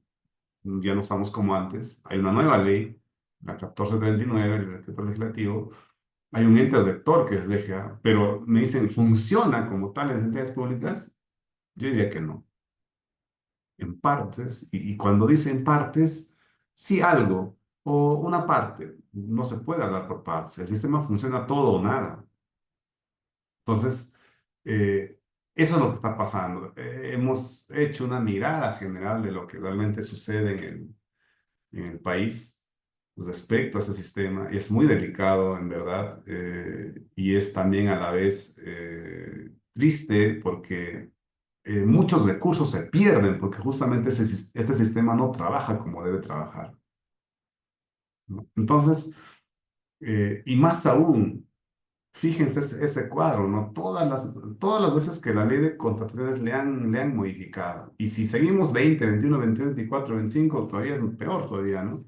ya no estamos como antes, hay una nueva ley, la 1439, el decreto legislativo, hay un ente rector que es DGA, pero me dicen, ¿funciona como tal en las entidades públicas? Yo diría que no, en partes, y cuando dicen partes, sí algo, o una parte, no se puede hablar por partes, el sistema funciona todo o nada. Entonces, eso es lo que está pasando. Hemos hecho una mirada general de lo que realmente sucede en el país respecto a ese sistema. Es muy delicado, en verdad, y es también a la vez triste porque muchos recursos se pierden porque justamente este sistema no trabaja como debe trabajar, ¿no? Entonces, y más aún. Fíjense ese cuadro, ¿no? Todas las veces que la ley de contrataciones le han modificado. Y si seguimos 20, 21, 22, 24, 25, todavía es peor todavía, ¿no?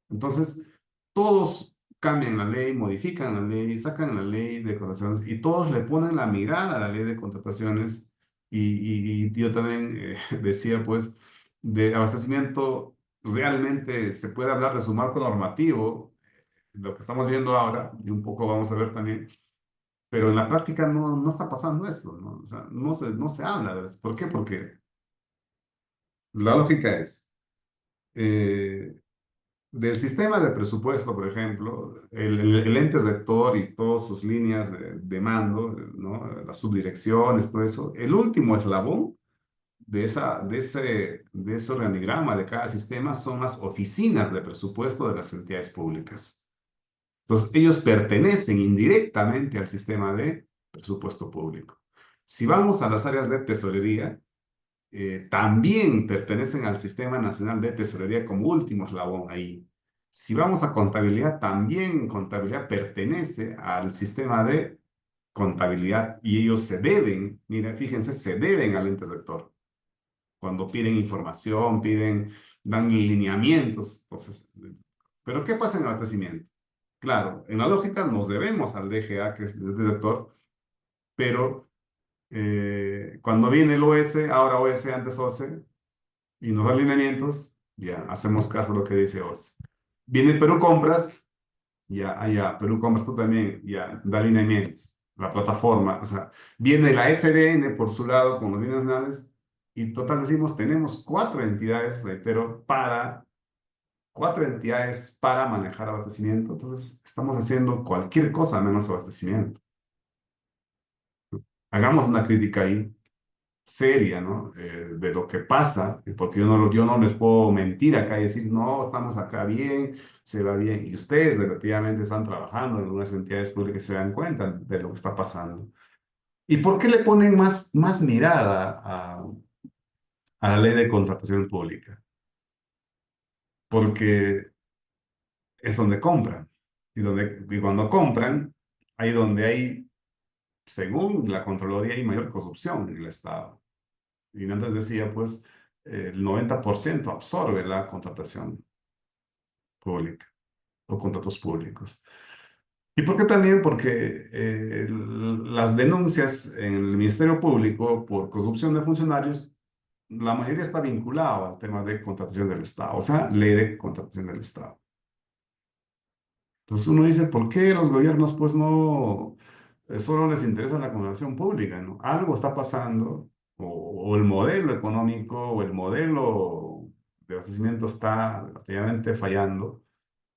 Entonces, todos cambian la ley, modifican la ley, sacan la ley de contrataciones y todos le ponen la mirada a la ley de contrataciones. Y yo también decía, pues, de abastecimiento, realmente se puede hablar de su marco normativo, lo que estamos viendo ahora, y un poco vamos a ver también, pero en la práctica no está pasando eso, ¿no? O sea, no se habla de eso. ¿Por qué? Porque la lógica es, eh, del sistema de presupuesto, por ejemplo, el ente rector y todas sus líneas de mando, ¿no? Las subdirecciones, todo eso, el último eslabón de ese organigrama de cada sistema son las oficinas de presupuesto de las entidades públicas. Entonces, ellos pertenecen indirectamente al sistema de presupuesto público. Si vamos a las áreas de tesorería, también pertenecen al Sistema Nacional de Tesorería como último eslabón ahí. Si vamos a contabilidad, también contabilidad pertenece al sistema de contabilidad y ellos se deben, mira, fíjense, se deben al ente rector. Cuando piden información, dan lineamientos. Entonces, pero ¿qué pasa en el abastecimiento? Claro, en la lógica nos debemos al DGA, que es el director, pero cuando viene el OS, ahora OS, antes OCE, y nos da lineamientos, ya hacemos caso a lo que dice OCE. Viene Perú Compras, ya, Perú Compras tú también, ya, da lineamientos. La plataforma, o sea, viene la SDN por su lado con los bienes nacionales, y total decimos, tenemos cuatro entidades, reitero, cuatro entidades para manejar abastecimiento, entonces estamos haciendo cualquier cosa menos abastecimiento. Hagamos una crítica ahí seria, ¿no? De lo que pasa, porque yo no les puedo mentir acá y decir, no, estamos acá bien, se va bien, y ustedes relativamente están trabajando en unas entidades públicas y se dan cuenta de lo que está pasando. ¿Y por qué le ponen más mirada a la ley de contratación pública? Porque es donde compran, y cuando compran, ahí donde hay, según la Contraloría, hay mayor corrupción en el Estado. Y antes decía, pues, el 90% absorbe la contratación pública o contratos públicos. ¿Y por qué también? Porque las denuncias en el Ministerio Público por corrupción de funcionarios, la mayoría está vinculada al tema de contratación del Estado, o sea, ley de contratación del Estado. Entonces uno dice, ¿por qué los gobiernos pues no solo les interesa la contratación pública, ¿no? Algo está pasando, o el modelo económico o el modelo de abastecimiento está relativamente fallando.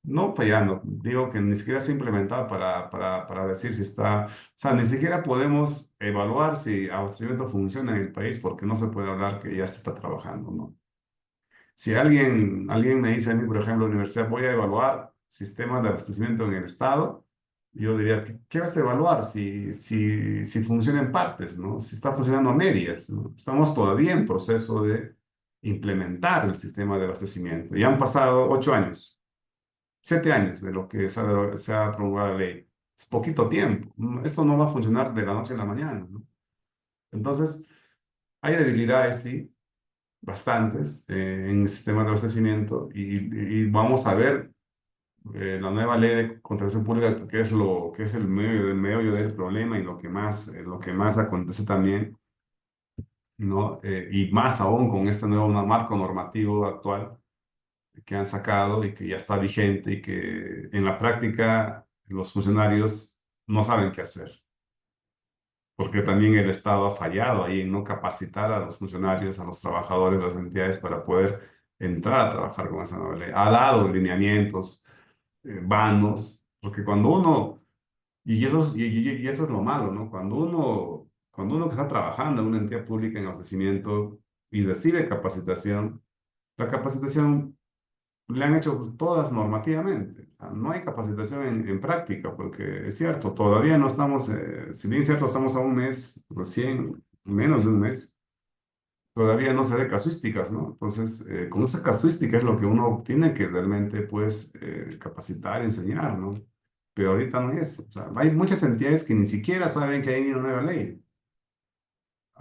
No fallando, digo que ni siquiera se ha implementado para decir si está, o sea, ni siquiera podemos evaluar si abastecimiento funciona en el país porque no se puede hablar que ya se está trabajando, ¿no? Si alguien me dice a mí, por ejemplo, universidad, voy a evaluar sistemas de abastecimiento en el Estado, yo diría, ¿qué vas a evaluar si funciona en partes, ¿no? Si está funcionando a medias, ¿no? Estamos todavía en proceso de implementar el sistema de abastecimiento. Ya han pasado 8 años, 7 años de lo que se ha promulgado la ley. Es poquito tiempo. Esto no va a funcionar de la noche a la mañana, ¿no? Entonces, hay debilidades, sí, bastantes en el sistema de abastecimiento y vamos a ver la nueva ley de contratación pública, que es el meollo del problema y lo que más acontece también, ¿no? Y más aún con este nuevo marco normativo actual que han sacado y que ya está vigente y que en la práctica los funcionarios no saben qué hacer. Porque también el Estado ha fallado ahí en no capacitar a los funcionarios, a los trabajadores de las entidades para poder entrar a trabajar con esa nueva ley. Ha dado lineamientos vanos, porque cuando uno, y eso es lo malo, ¿no? Cuando uno que está trabajando en una entidad pública en abastecimiento y recibe capacitación, la capacitación le han hecho todas normativamente. O sea, no hay capacitación en práctica, porque es cierto, todavía no estamos, si bien es cierto, estamos a un mes, recién, menos de un mes, todavía no se ve casuísticas, ¿no? Entonces, con esa casuística es lo que uno tiene que realmente, pues, capacitar, enseñar, ¿no? Pero ahorita no hay eso. O sea, hay muchas entidades que ni siquiera saben que hay una nueva ley.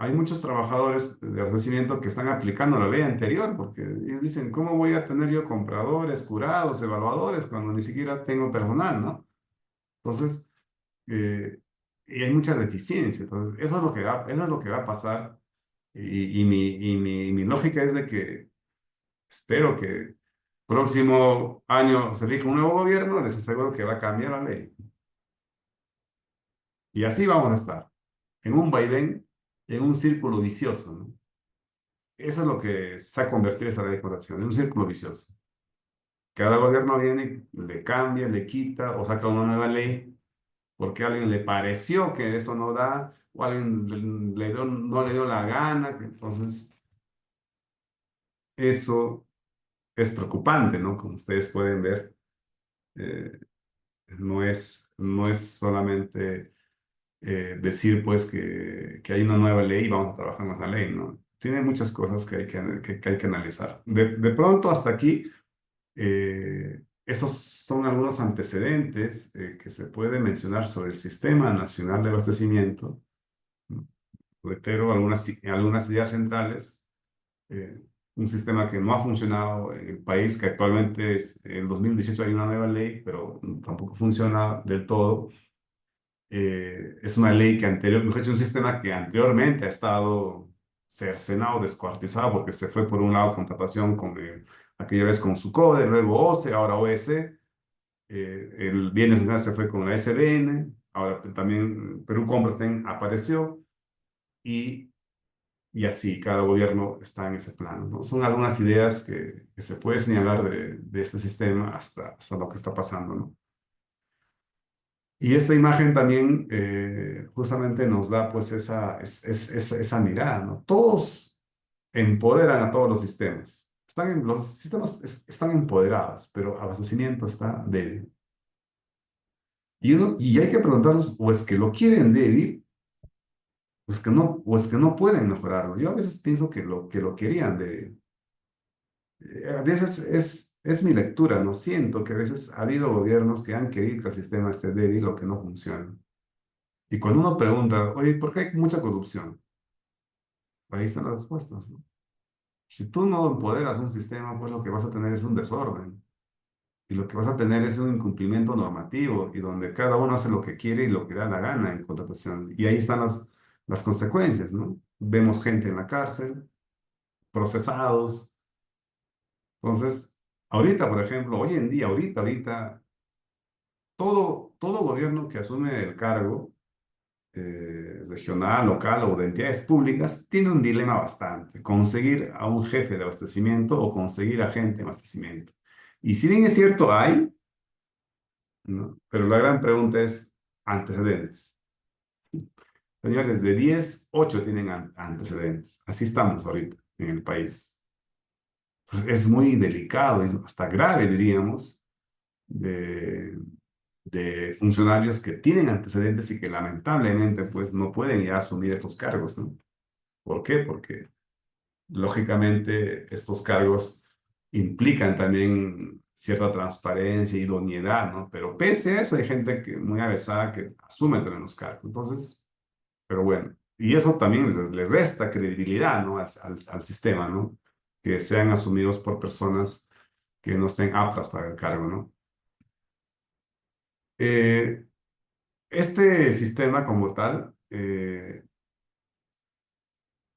hay muchos trabajadores de abastecimiento que están aplicando la ley anterior, porque ellos dicen, ¿cómo voy a tener yo compradores, curados, evaluadores, cuando ni siquiera tengo personal, ¿no? Entonces, eh, y hay mucha deficiencia. Entonces, eso es lo que va a pasar. Y mi lógica es de que espero que próximo año se elija un nuevo gobierno, les aseguro que va a cambiar la ley. Y así vamos a estar, en un vaivén, en un círculo vicioso, ¿no? Eso es lo que se ha convertido esa ley de corrección, en un círculo vicioso. Cada gobierno viene, le cambia, le quita o saca una nueva ley porque a alguien le pareció que eso no da o a alguien no le dio la gana. Entonces, eso es preocupante, ¿no? Como ustedes pueden ver, eh, no es solamente decir pues que hay una nueva ley y vamos a trabajar en esa ley, ¿no? Tiene muchas cosas que hay que analizar. De pronto hasta aquí, esos son algunos antecedentes que se puede mencionar sobre el Sistema Nacional de Abastecimiento. Reitero algunas ideas centrales. eh, un sistema que no ha funcionado en el país, que actualmente en 2018 hay una nueva ley, pero tampoco funciona del todo. Es una ley que mejor dicho, un sistema que anteriormente ha estado cercenado, descuartizado, porque se fue por un lado contratación aquella vez con Sucode, luego OCE, ahora OS. El Bienes Nacionales se fue con la SBN, ahora también Perú Compras también apareció, y, y así cada gobierno está en ese plano, ¿no? Son algunas ideas que se puede señalar de este sistema hasta lo que está pasando, ¿no? Y esta imagen también justamente nos da pues esa mirada, ¿no? Todos empoderan a todos los sistemas. Los sistemas están empoderados, pero abastecimiento está débil. Y hay que preguntarnos, o es que lo quieren débil, o es que no pueden mejorarlo. Yo a veces pienso que lo querían débil. A veces es mi lectura, ¿no? Siento que a veces ha habido gobiernos que han querido que el sistema esté débil o que no funcione. Y cuando uno pregunta, oye, ¿por qué hay mucha corrupción? Ahí están las respuestas, ¿no? Si tú no empoderas un sistema, pues lo que vas a tener es un desorden. Y lo que vas a tener es un incumplimiento normativo y donde cada uno hace lo que quiere y lo que da la gana en contratación. Y ahí están las consecuencias, ¿no? Vemos gente en la cárcel, procesados. Entonces, ahorita, por ejemplo, hoy en día, ahorita, todo gobierno que asume el cargo regional, local o de entidades públicas, tiene un dilema bastante, conseguir a un jefe de abastecimiento o conseguir a gente de abastecimiento. Y si bien es cierto, hay, ¿no? Pero la gran pregunta es antecedentes. Señores, de 10 8 tienen antecedentes. Así estamos ahorita en el país. Entonces, es muy delicado y hasta grave, diríamos, de funcionarios que tienen antecedentes y que lamentablemente pues no pueden ya asumir estos cargos, ¿no? ¿Por qué? Porque lógicamente estos cargos implican también cierta transparencia, idoneidad, ¿no? Pero pese a eso hay gente muy avesada que asume también los cargos. Entonces, pero bueno, y eso también les resta credibilidad, ¿no? Al sistema, ¿no? Que sean asumidos por personas que no estén aptas para el cargo, ¿no? Eh, este sistema como tal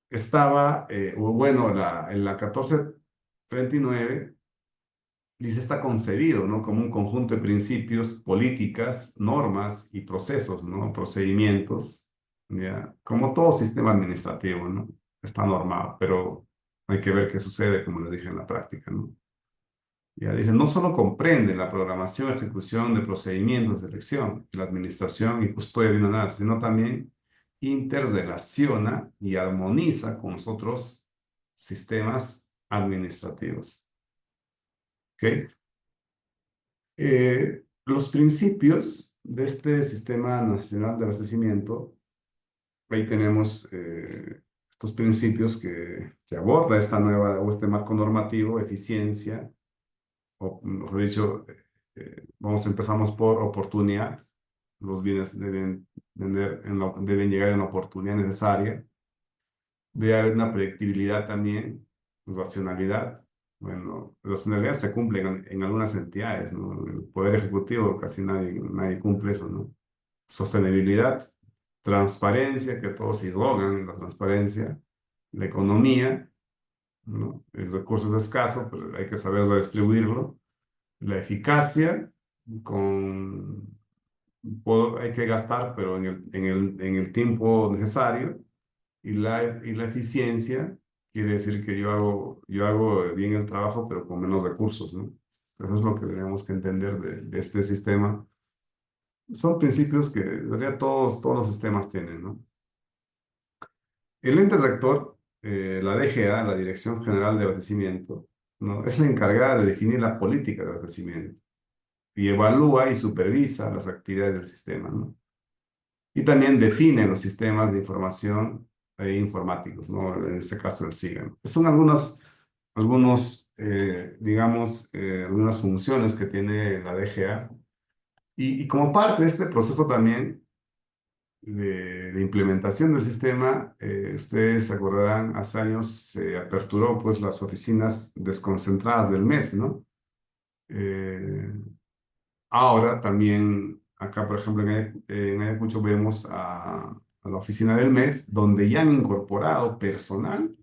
estaba, o bueno, en la 1439 dice está concebido, ¿no? Como un conjunto de principios, políticas, normas y procesos, ¿no? Procedimientos, ¿ya? Como todo sistema administrativo, ¿no? Está normado, pero hay que ver qué sucede, como les dije en la práctica, ¿no? Ya dice, no solo comprende la programación, ejecución de procedimientos de elección, la administración y custodia de una sino también interrelaciona y armoniza con los otros sistemas administrativos. ¿Ok? Los principios de este Sistema Nacional de Abastecimiento, ahí tenemos estos principios que aborda esta nueva o este marco normativo, eficiencia, o mejor dicho, empezamos por oportunidad. Los bienes deben llegar en la oportunidad necesaria. Debe haber una predictibilidad también, racionalidad. Bueno, racionalidad se cumple en algunas entidades, ¿no? El Poder Ejecutivo casi nadie cumple eso, ¿no? Sostenibilidad, transparencia, que todos se drogan en la transparencia, la economía, ¿no? El recurso es escaso, pero hay que saber redistribuirlo. La eficacia, con, hay que gastar, pero en el tiempo necesario. Y la eficiencia quiere decir que yo hago bien el trabajo, pero con menos recursos, ¿no? Eso es lo que tenemos que entender de este sistema. Son principios que en realidad todos los sistemas tienen, ¿no? El ente rector, la DGA, la Dirección General de Abastecimiento, ¿no? Es la encargada de definir la política de abastecimiento y evalúa y supervisa las actividades del sistema, ¿no? Y también define los sistemas de información informáticos, ¿no? En este caso el SIGA, ¿no? Son digamos, algunas funciones que tiene la DGA. Y como parte de este proceso también de implementación del sistema, ustedes se acordarán, hace años se aperturó pues las oficinas desconcentradas del MEF, ¿no? Eh, Ahora también, acá por ejemplo en Ayacucho vemos a la oficina del MEF, donde ya han incorporado personal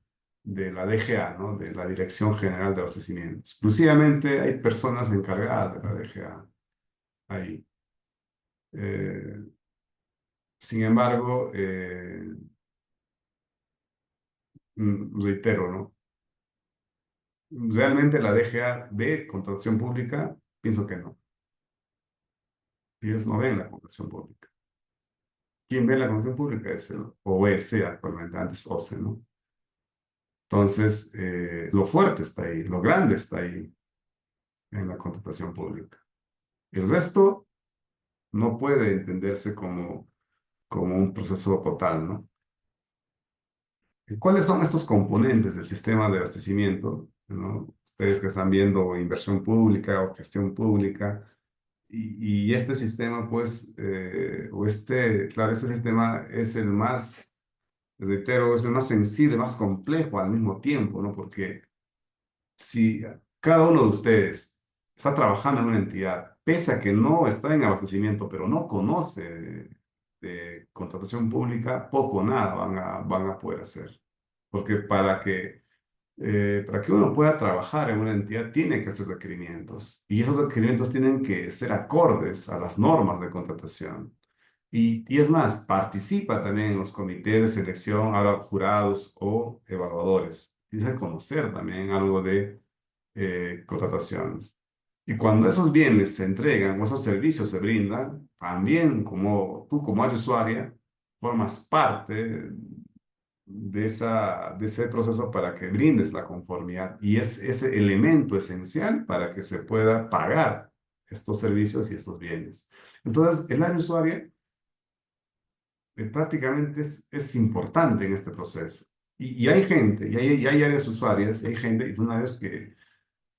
de la DGA, ¿no? De la Dirección General de Abastecimiento. Exclusivamente hay personas encargadas de la DGA ahí. Eh, Sin embargo, reitero, ¿no? ¿Realmente la DGA ve contratación pública? Pienso que no. Ellos no ven la contratación pública. ¿Quién ve la contratación pública? Es el OEC actualmente, antes OCE, ¿no? Entonces, lo fuerte está ahí, lo grande está ahí en la contratación pública. El resto no puede entenderse como un proceso total, ¿no? ¿Cuáles son estos componentes del sistema de abastecimiento, ¿no? Ustedes que están viendo inversión pública o gestión pública, y este sistema, pues, claro, este sistema es el más, reitero, es el más sensible, más complejo al mismo tiempo, ¿no? Porque si cada uno de ustedes está trabajando en una entidad, pese a que no está en abastecimiento, pero no conoce de contratación pública, poco o nada van a poder hacer. Porque para que uno pueda trabajar en una entidad, tiene que hacer requerimientos. Y esos requerimientos tienen que ser acordes a las normas de contratación. Y es más, participa también en los comités de selección, ahora jurados o evaluadores. Tienes que conocer también algo de contrataciones. Y cuando esos bienes se entregan o esos servicios se brindan, también como tú como área usuaria, formas parte de ese proceso para que brindes la conformidad. Y es ese elemento esencial para que se pueda pagar estos servicios y estos bienes. Entonces, el área usuaria prácticamente es importante en este proceso. Y hay gente, y hay áreas usuarias, y hay gente, y una vez que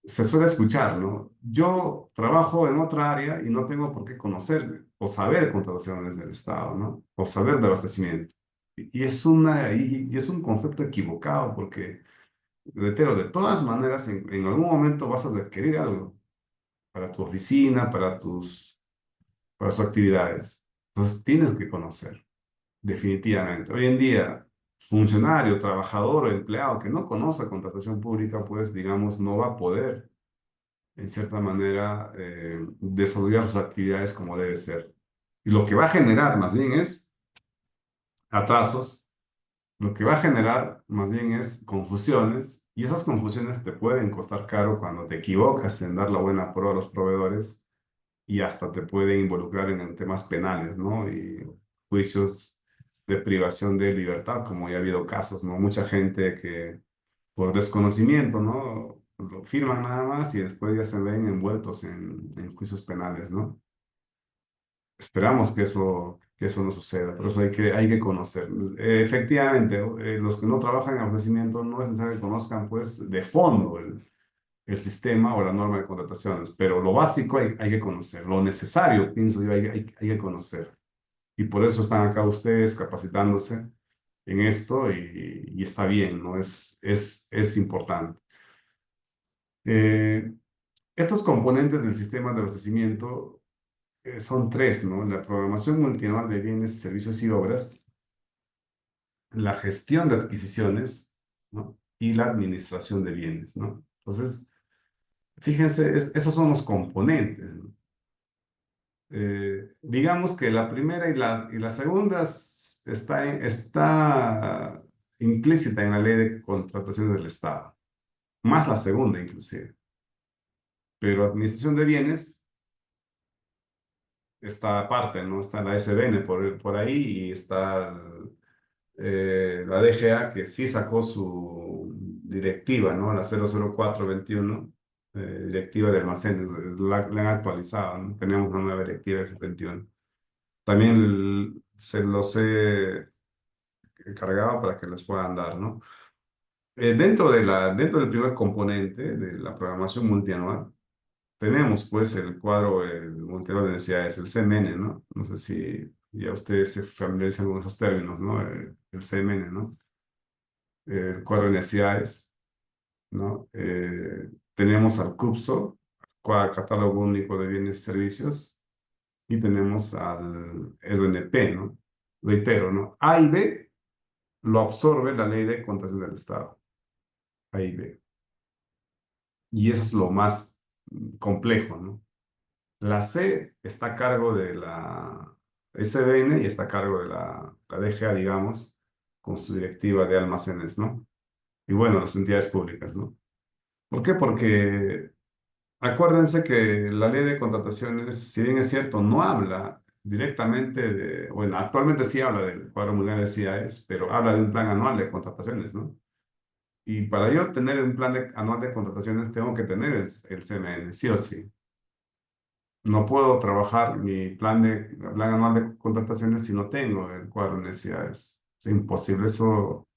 se suele escuchar, ¿no? Yo trabajo en otra área y no tengo por qué conocer o saber contrataciones del Estado, ¿no? O saber de abastecimiento. Y es un concepto equivocado porque, reitero, de todas maneras, en algún momento vas a requerir algo para tu oficina, para tus actividades. Entonces, tienes que conocer, definitivamente. Hoy en día, funcionario, trabajador o empleado que no conoce contratación pública, pues, digamos, no va a poder en cierta manera, desarrollar sus actividades como debe ser. Y lo que va a generar más bien es atrasos, lo que va a generar más bien es confusiones, y esas confusiones te pueden costar caro cuando te equivocas en dar la buena prueba a los proveedores y hasta te pueden involucrar en temas penales, ¿no? Y juicios de privación de libertad, como ya ha habido casos, ¿no? Mucha gente que por desconocimiento, ¿no? Lo firman nada más y después ya se ven envueltos en juicios penales, ¿no? Esperamos que eso no suceda, por eso hay que conocer. Efectivamente, los que no trabajan en abastecimiento no es necesario que conozcan, pues, de fondo el sistema o la norma de contrataciones, pero lo básico hay que conocer, lo necesario, pienso yo, hay que conocer. Y por eso están acá ustedes capacitándose en esto y está bien, ¿no? Es importante. Eh, Estos componentes del sistema de abastecimiento son tres, ¿no? La programación multianual de bienes, servicios y obras, la gestión de adquisiciones, ¿no? Y la administración de bienes, ¿no? Entonces, fíjense, esos son los componentes, ¿no? Digamos que la primera y la segunda está implícita en la ley de contrataciones del Estado, más la segunda inclusive. Pero administración de bienes está aparte, ¿no? Está la SBN por ahí y está la DGA que sí sacó su directiva, ¿no? La 00421, directiva de almacenes, la han actualizado, ¿no? Tenemos una nueva directiva F21. También se los he cargado para que les puedan dar, ¿no? Dentro del primer componente de la programación multianual, tenemos pues el cuadro el multianual de necesidades, el CMN, ¿no? No sé si ya ustedes se familiarizan con esos términos, ¿no? El CMN, ¿no? El cuadro de necesidades, ¿no? Tenemos al CUPSO, Catálogo Único de Bienes y Servicios, y tenemos al SNP, ¿no? Reitero, ¿no? A y B lo absorbe la Ley de Contratación del Estado, A y B. Y eso es lo más complejo, ¿no? La C está a cargo de la SBN y está a cargo de la DGA, digamos, con su directiva de almacenes, ¿no? Y bueno, las entidades públicas, ¿no? ¿Por qué? Porque acuérdense que la ley de contrataciones, si bien es cierto, no habla directamente de, bueno, actualmente sí habla del cuadro mundial de necesidades, pero habla de un plan anual de contrataciones, ¿no? Y para yo tener un plan anual de contrataciones, tengo que tener el CMN, sí o sí. No puedo trabajar mi plan anual de contrataciones si no tengo el cuadro de necesidades. Es imposible, eso,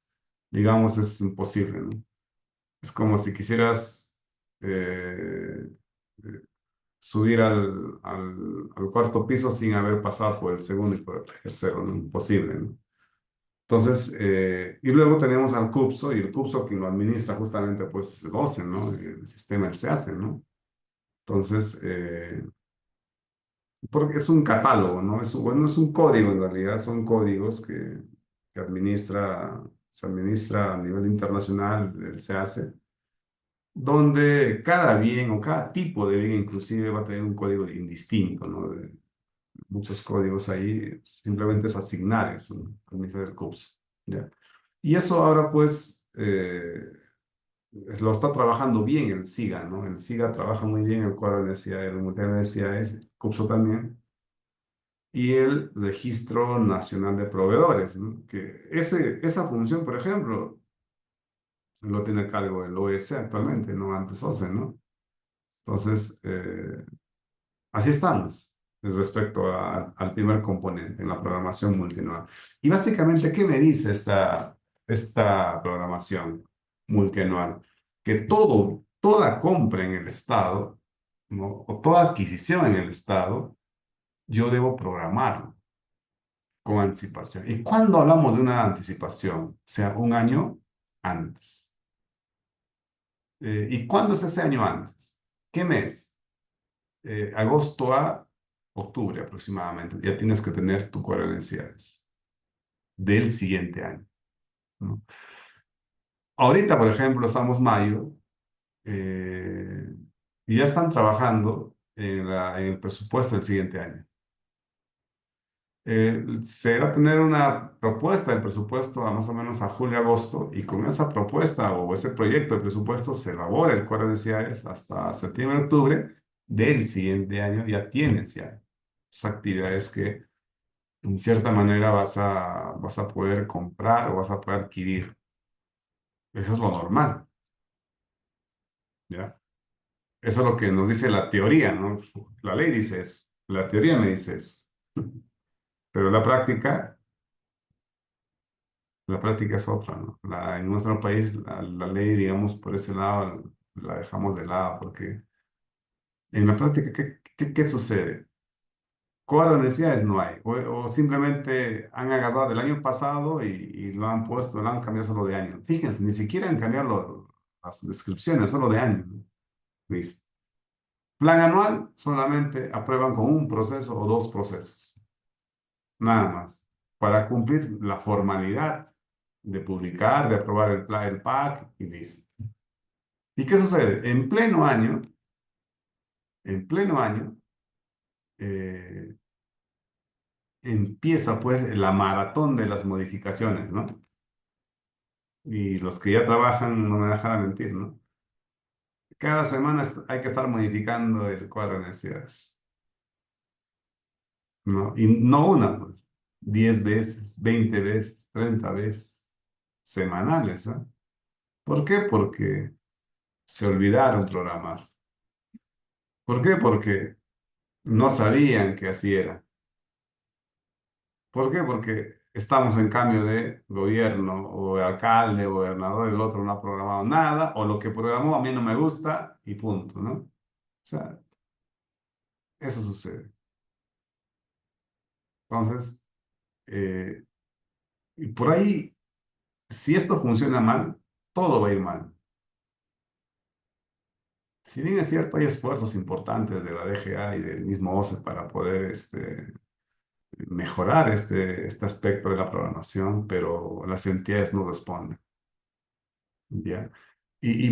digamos, es imposible, ¿no? Es como si quisieras eh, subir al cuarto piso sin haber pasado por el segundo y por el tercero, ¿no? Imposible, ¿no? Entonces, y luego tenemos al CUPSO, y el CUPSO quien lo administra justamente, pues, el OCE, ¿no? El sistema, el SEACE, ¿no? Entonces, porque es un catálogo, ¿no? Bueno, es un código en realidad, son códigos que se administra a nivel internacional, el SEACE, donde cada bien o cada tipo de bien inclusive va a tener un código indistinto, ¿no? Muchos códigos ahí, simplemente es asignar eso, ¿no? Al inicio del curso, ¿ya? Y eso ahora pues lo está trabajando bien el SIGA, ¿no? El SIGA trabaja muy bien el cuadro de necesidades, el multiple de necesidades, el curso también, y el Registro Nacional de Proveedores, ¿no? Que esa función, por ejemplo, lo tiene a cargo el OEC actualmente, no antes OCE, ¿no? Entonces, así estamos respecto al primer componente en la programación multianual. Y básicamente, ¿qué me dice esta programación multianual? Que toda compra en el Estado, ¿no? O toda adquisición en el Estado, yo debo programarlo con anticipación. ¿Y cuándo hablamos de una anticipación? O sea, un año antes. ¿Y cuándo es ese año antes? ¿Qué mes? Agosto a octubre aproximadamente. Ya tienes que tener tu cuadro de necesidades del siguiente año, ¿no? Ahorita, por ejemplo, estamos mayo eh, y ya están trabajando en el presupuesto del siguiente año. Se va a tener una propuesta del presupuesto a más o menos a julio-agosto y con esa propuesta o ese proyecto de presupuesto se elabora el cuadro de necesidades hasta septiembre-octubre del siguiente año. Ya tienes ya sus actividades que en cierta manera vas a poder comprar o vas a poder adquirir. Eso es lo normal, ¿ya? Eso es lo que nos dice la teoría, ¿no? La ley dice eso, la teoría me dice eso. Pero la práctica es otra, ¿no? En nuestro país la ley, digamos, por ese lado la dejamos de lado porque en la práctica, ¿qué sucede? cuadro de necesidades no hay. O simplemente han agarrado del año pasado y lo han puesto, lo han cambiado solo de año. Fíjense, ni siquiera han cambiado las descripciones, solo de año, ¿no? Listo. Plan anual, solamente aprueban con un proceso o dos procesos. Nada más. Para cumplir la formalidad de publicar, de aprobar el plan, el PAC y listo. ¿Y qué sucede? En pleno año, eh, empieza pues la maratón de las modificaciones, ¿no? Y los que ya trabajan no me dejarán mentir, ¿no? Cada semana hay que estar modificando el cuadro de necesidades, ¿no? Y no una, pues, 10 veces, 20 veces, 30 veces, semanales, ¿no? ¿Por qué? Porque se olvidaron programar. ¿Por qué? Porque no sabían que así era. ¿Por qué? Porque estamos en cambio de gobierno o de alcalde, gobernador, el otro no ha programado nada, o lo que programó a mí no me gusta y punto, ¿no? O sea, eso sucede. Entonces, eh, y por ahí, si esto funciona mal, todo va a ir mal. Si bien es cierto, hay esfuerzos importantes de la DGA y del mismo OCE para poder mejorar este aspecto de la programación, pero las entidades no responden. ¿Ya? Y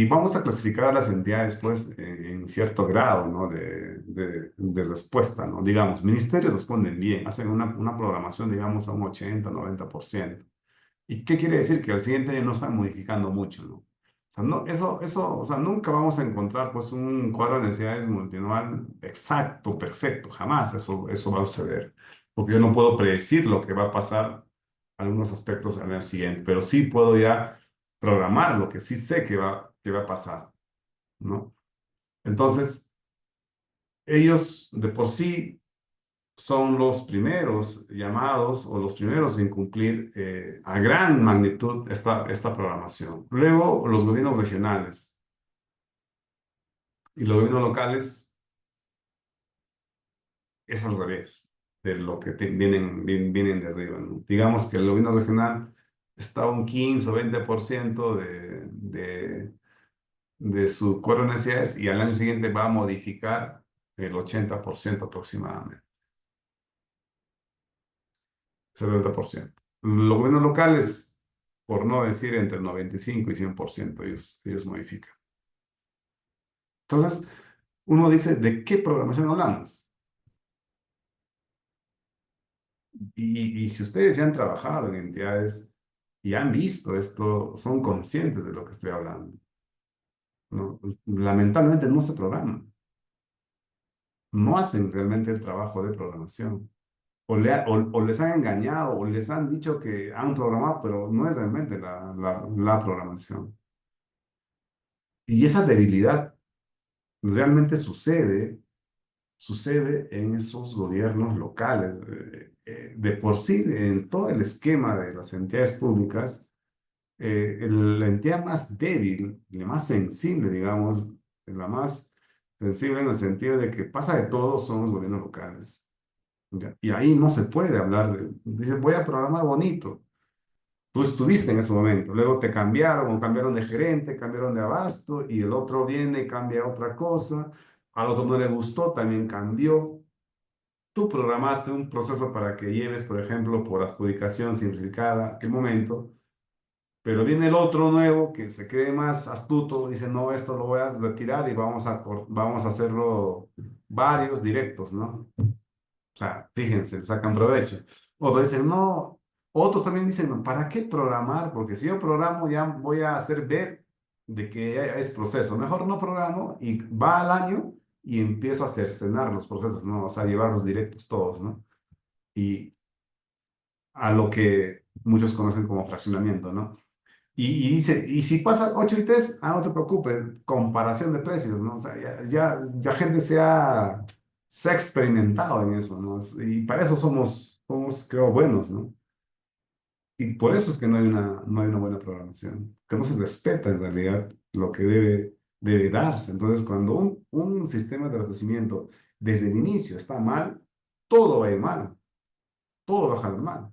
vamos a clasificar a las entidades, pues, en cierto grado, ¿no? de respuesta, ¿no? Digamos, ministerios responden bien, hacen una programación, digamos, a un 80-90%. ¿Y qué quiere decir? Que al siguiente año no están modificando mucho, ¿no? O sea, no, o sea, nunca vamos a encontrar, pues, un cuadro de necesidades multianual exacto, perfecto, jamás eso va a suceder. Porque yo no puedo predecir lo que va a pasar algunos aspectos al año siguiente, pero sí puedo ya programar lo que sí sé que va a pasar, ¿no? Entonces, ellos de por sí son los primeros llamados o los primeros en cumplir a gran magnitud esta programación. Luego, los gobiernos regionales y los gobiernos locales es al revés de lo que vienen de arriba, ¿no? Digamos que el gobierno regional está a un 15 o 20% de su cuadro de necesidades y al año siguiente va a modificar el 80% aproximadamente, 70%. Los gobiernos locales, por no decir entre el 95 y 100%, ellos modifican. Entonces, uno dice, ¿de qué programación hablamos? Y si ustedes ya han trabajado en entidades y han visto esto, son conscientes de lo que estoy hablando, ¿no? Lamentablemente no se programan, no hacen realmente el trabajo de programación. O les han engañado o les han dicho que han programado, pero no es realmente la programación. Y esa debilidad realmente sucede en esos gobiernos locales. De por sí, en todo el esquema de las entidades públicas, la entidad más débil, la más sensible, digamos, la más sensible en el sentido de que pasa de todo son los gobiernos locales. ¿Ya? Y ahí no se puede hablar dice, voy a programar bonito. Tú estuviste en ese momento, luego te cambiaron o cambiaron de gerente, cambiaron de abasto y el otro viene y cambia otra cosa, al otro no le gustó, también cambió. Tú programaste un proceso para que lleves, por ejemplo, por adjudicación simplificada, aquel momento, pero viene el otro nuevo que se cree más astuto, dice, no, esto lo voy a retirar y vamos a hacerlo varios directos, ¿no? O sea, fíjense, sacan provecho. Otros dicen, no, otros también dicen, "No, ¿para qué programar? Porque si yo programo ya voy a hacer ver de que es proceso. Mejor no programo y va al año y empiezo a cercenar los procesos, ¿no? O sea, llevarlos directos todos, ¿no? Y a lo que muchos conocen como fraccionamiento, ¿no? Y dice, y si pasa 8 y 3, no te preocupes, comparación de precios, ¿no? O sea, ya gente se ha experimentado en eso, ¿no? Y para eso somos, creo, buenos, ¿no? Y por eso es que no hay una buena programación, que no se respeta en realidad lo que debe darse. Entonces, cuando un sistema de abastecimiento desde el inicio está mal, todo va a ir mal, todo va a salir mal,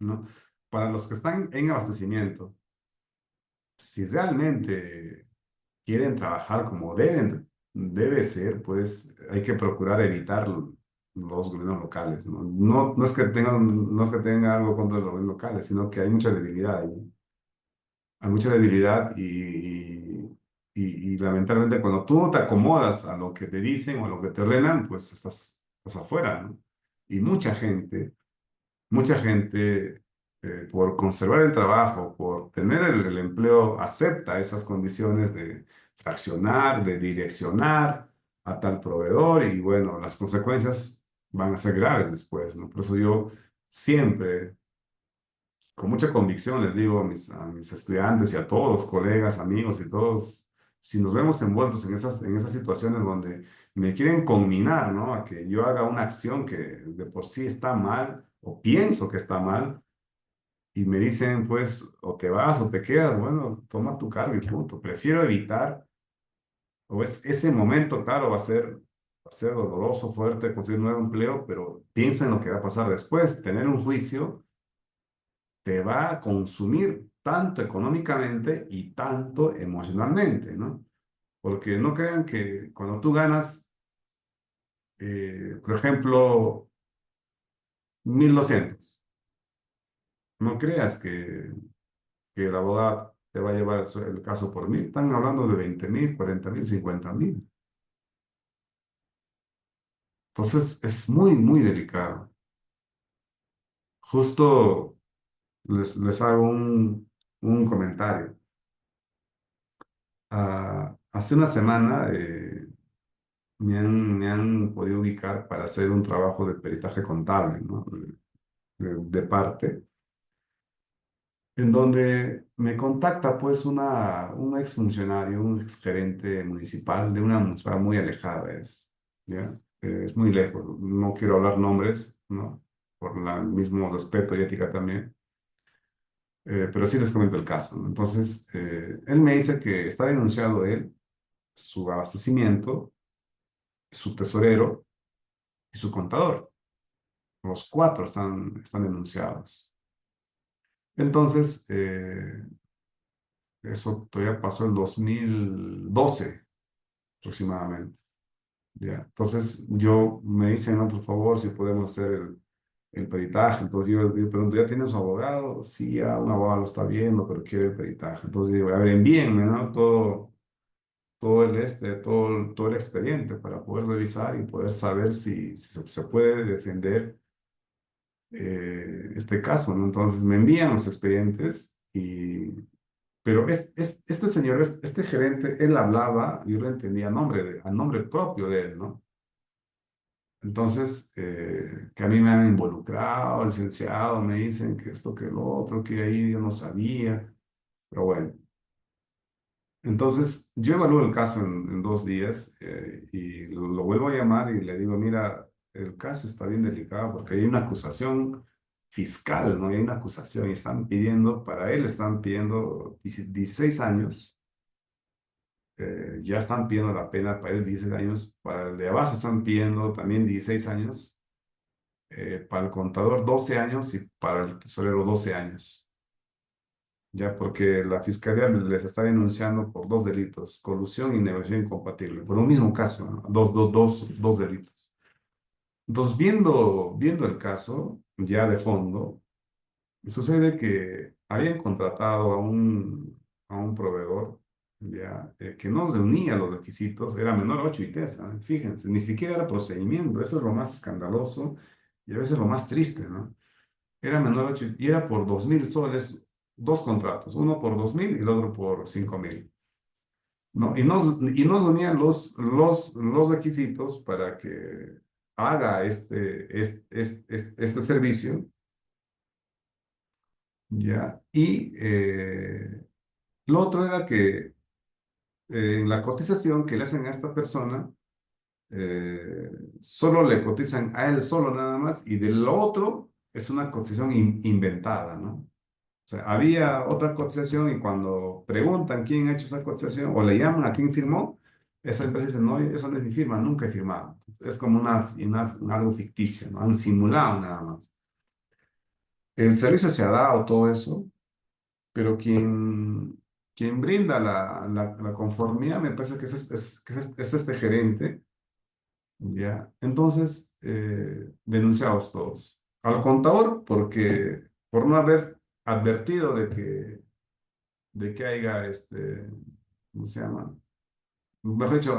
¿no? Para los que están en abastecimiento, si realmente quieren trabajar como debe ser, pues hay que procurar evitar los gobiernos locales, ¿no? No es que tenga algo contra los gobiernos locales, sino que hay mucha debilidad ahí. Hay mucha debilidad y lamentablemente cuando tú no te acomodas a lo que te dicen o a lo que te ordenan, pues estás afuera, ¿no? Y mucha gente, por conservar el trabajo, por tener el empleo, acepta esas condiciones de fraccionar, de direccionar a tal proveedor y bueno, las consecuencias van a ser graves después, ¿no? Por eso yo siempre, con mucha convicción, les digo a mis estudiantes y a todos los colegas, amigos y todos, si nos vemos envueltos en esas situaciones donde me quieren conminar, ¿no? A que yo haga una acción que de por sí está mal o pienso que está mal y me dicen, pues, o te vas o te quedas, bueno, toma tu cargo y punto. Prefiero evitar, ese momento, claro, va a ser doloroso, fuerte, conseguir un nuevo empleo, pero piensa en lo que va a pasar después. Tener un juicio te va a consumir tanto económicamente y tanto emocionalmente, ¿no? Porque no crean que cuando tú ganas, por ejemplo, 1.200, no creas que el abogado te va a llevar el caso por 1.000. Están hablando de 20.000, 40.000, 50.000. Entonces es muy, muy delicado. Justo les hago un comentario. Hace una semana me han podido ubicar para hacer un trabajo de peritaje contable, ¿no? De parte, en donde me contacta pues un exfuncionario, un exgerente municipal de una municipalidad muy alejada, ¿ya? Es muy lejos, no quiero hablar nombres, ¿no? Por el mismo respeto y ética también, pero sí les comento el caso, ¿no? Entonces, él me dice que está denunciado él, su abastecimiento, su tesorero y su contador. Los cuatro están denunciados. Entonces, eso todavía pasó en 2012 aproximadamente. ¿Ya? Entonces, me dicen, no, por favor, si podemos hacer el peritaje. Entonces, yo pregunto, ¿ya tiene su abogado? Sí, ya un abogado lo está viendo, pero quiere el peritaje. Entonces, digo, a ver, envíenme, ¿no? Todo el expediente para poder revisar y poder saber si se puede defender este caso, ¿no? Entonces me envían los expedientes pero este señor, este gerente, él hablaba, yo lo entendía a nombre propio de él, ¿no? Entonces, que a mí me han involucrado, licenciado, me dicen que esto, que lo otro, que ahí yo no sabía, pero bueno. Entonces, yo evalúo el caso en 2 días y lo vuelvo a llamar y le digo, mira, el caso está bien delicado porque hay una acusación fiscal, ¿no? Hay una acusación y para él están pidiendo 16 años, ya están pidiendo la pena para él 16 años, para el de abajo están pidiendo también 16 años, para el contador 12 años y para el tesorero 12 años. Ya, porque la fiscalía les está denunciando por 2 delitos, colusión y negociación incompatible, por un mismo caso, ¿no? Dos delitos. Entonces, viendo el caso ya de fondo, sucede que habían contratado a un proveedor ya, que no reunía los requisitos, era menor a 8 ITES, ¿no? Fíjense, ni siquiera era procedimiento, eso es lo más escandaloso y a veces lo más triste, ¿no? Era menor a 8 y era por 2.000 soles, 2 contratos, uno por 2.000 y el otro por 5.000. ¿No? Y nos unían los requisitos para que haga este servicio, ¿ya? Y lo otro era que en la cotización que le hacen a esta persona, eh, solo le cotizan a él solo nada más y del otro es una cotización inventada, ¿no? O sea, había otra cotización y cuando preguntan quién ha hecho esa cotización o le llaman a quién firmó, esa empresa dice, no, eso no es mi firma, nunca he firmado. Es como algo ficticio, ¿no? Han simulado nada más. El servicio se ha dado todo eso, pero quien brinda la conformidad me parece que es este gerente, ¿ya? Entonces, denunciados todos. Al contador, porque por no haber advertido de que haya, ¿cómo se llama? Mejor dicho,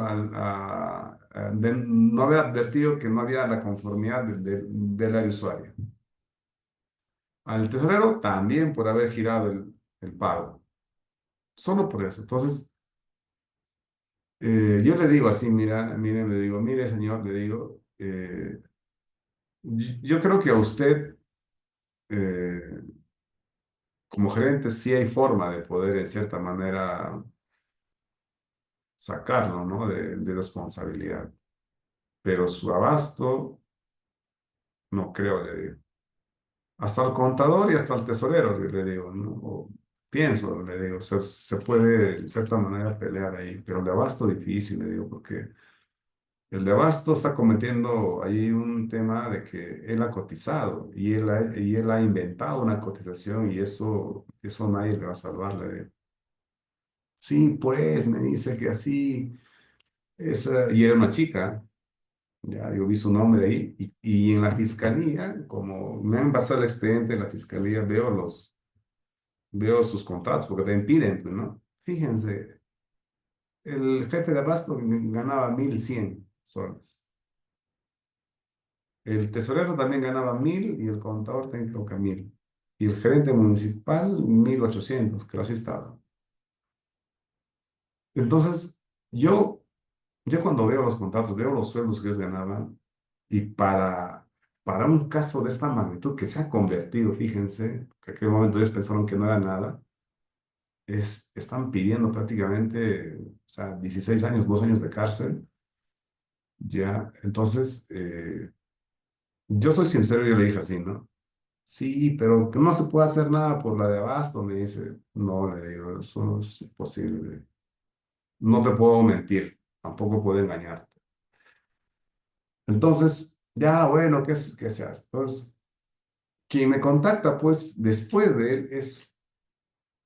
de no haber advertido que no había la conformidad del usuario. Al tesorero también por haber girado el pago. Solo por eso. Entonces, yo le digo así, mira, mire, le digo, mire, señor, le digo, yo creo que a usted, eh, como gerente, sí hay forma de poder, en cierta manera, sacarlo, ¿no? De responsabilidad. Pero su abasto, no creo, le digo. Hasta el contador y hasta el tesorero, le digo, ¿no? O pienso, le digo, se puede, en cierta manera, pelear ahí, pero el de abasto difícil, le digo, porque el de Abasto está cometiendo ahí un tema de que él ha cotizado y él ha inventado una cotización y eso nadie le va a salvar. Le digo. Sí, pues me dice que así, y era una chica, ya, yo vi su nombre ahí y en la fiscalía, como me han pasado el expediente en la fiscalía, veo sus contratos porque te impiden, pues, ¿no? Fíjense, el jefe de Abasto ganaba 1.100 soles. El tesorero también ganaba 1.000 y el contador también creo que 1.000. Y el gerente municipal 1.800, que así estaba. Entonces, yo cuando veo los contratos, veo los sueldos que ellos ganaban y para un caso de esta magnitud que se ha convertido, fíjense, que en aquel momento ellos pensaron que no era nada, están pidiendo prácticamente, o sea, 16 años, 2 años de cárcel. Ya, entonces, yo soy sincero, yo le dije así, ¿no? Sí, pero que no se puede hacer nada por la de Abasto, me dice. No, le digo, eso no es posible. No te puedo mentir, tampoco puedo engañarte. Entonces, ya, bueno, ¿qué se hace? Entonces, quien me contacta, pues, después de él es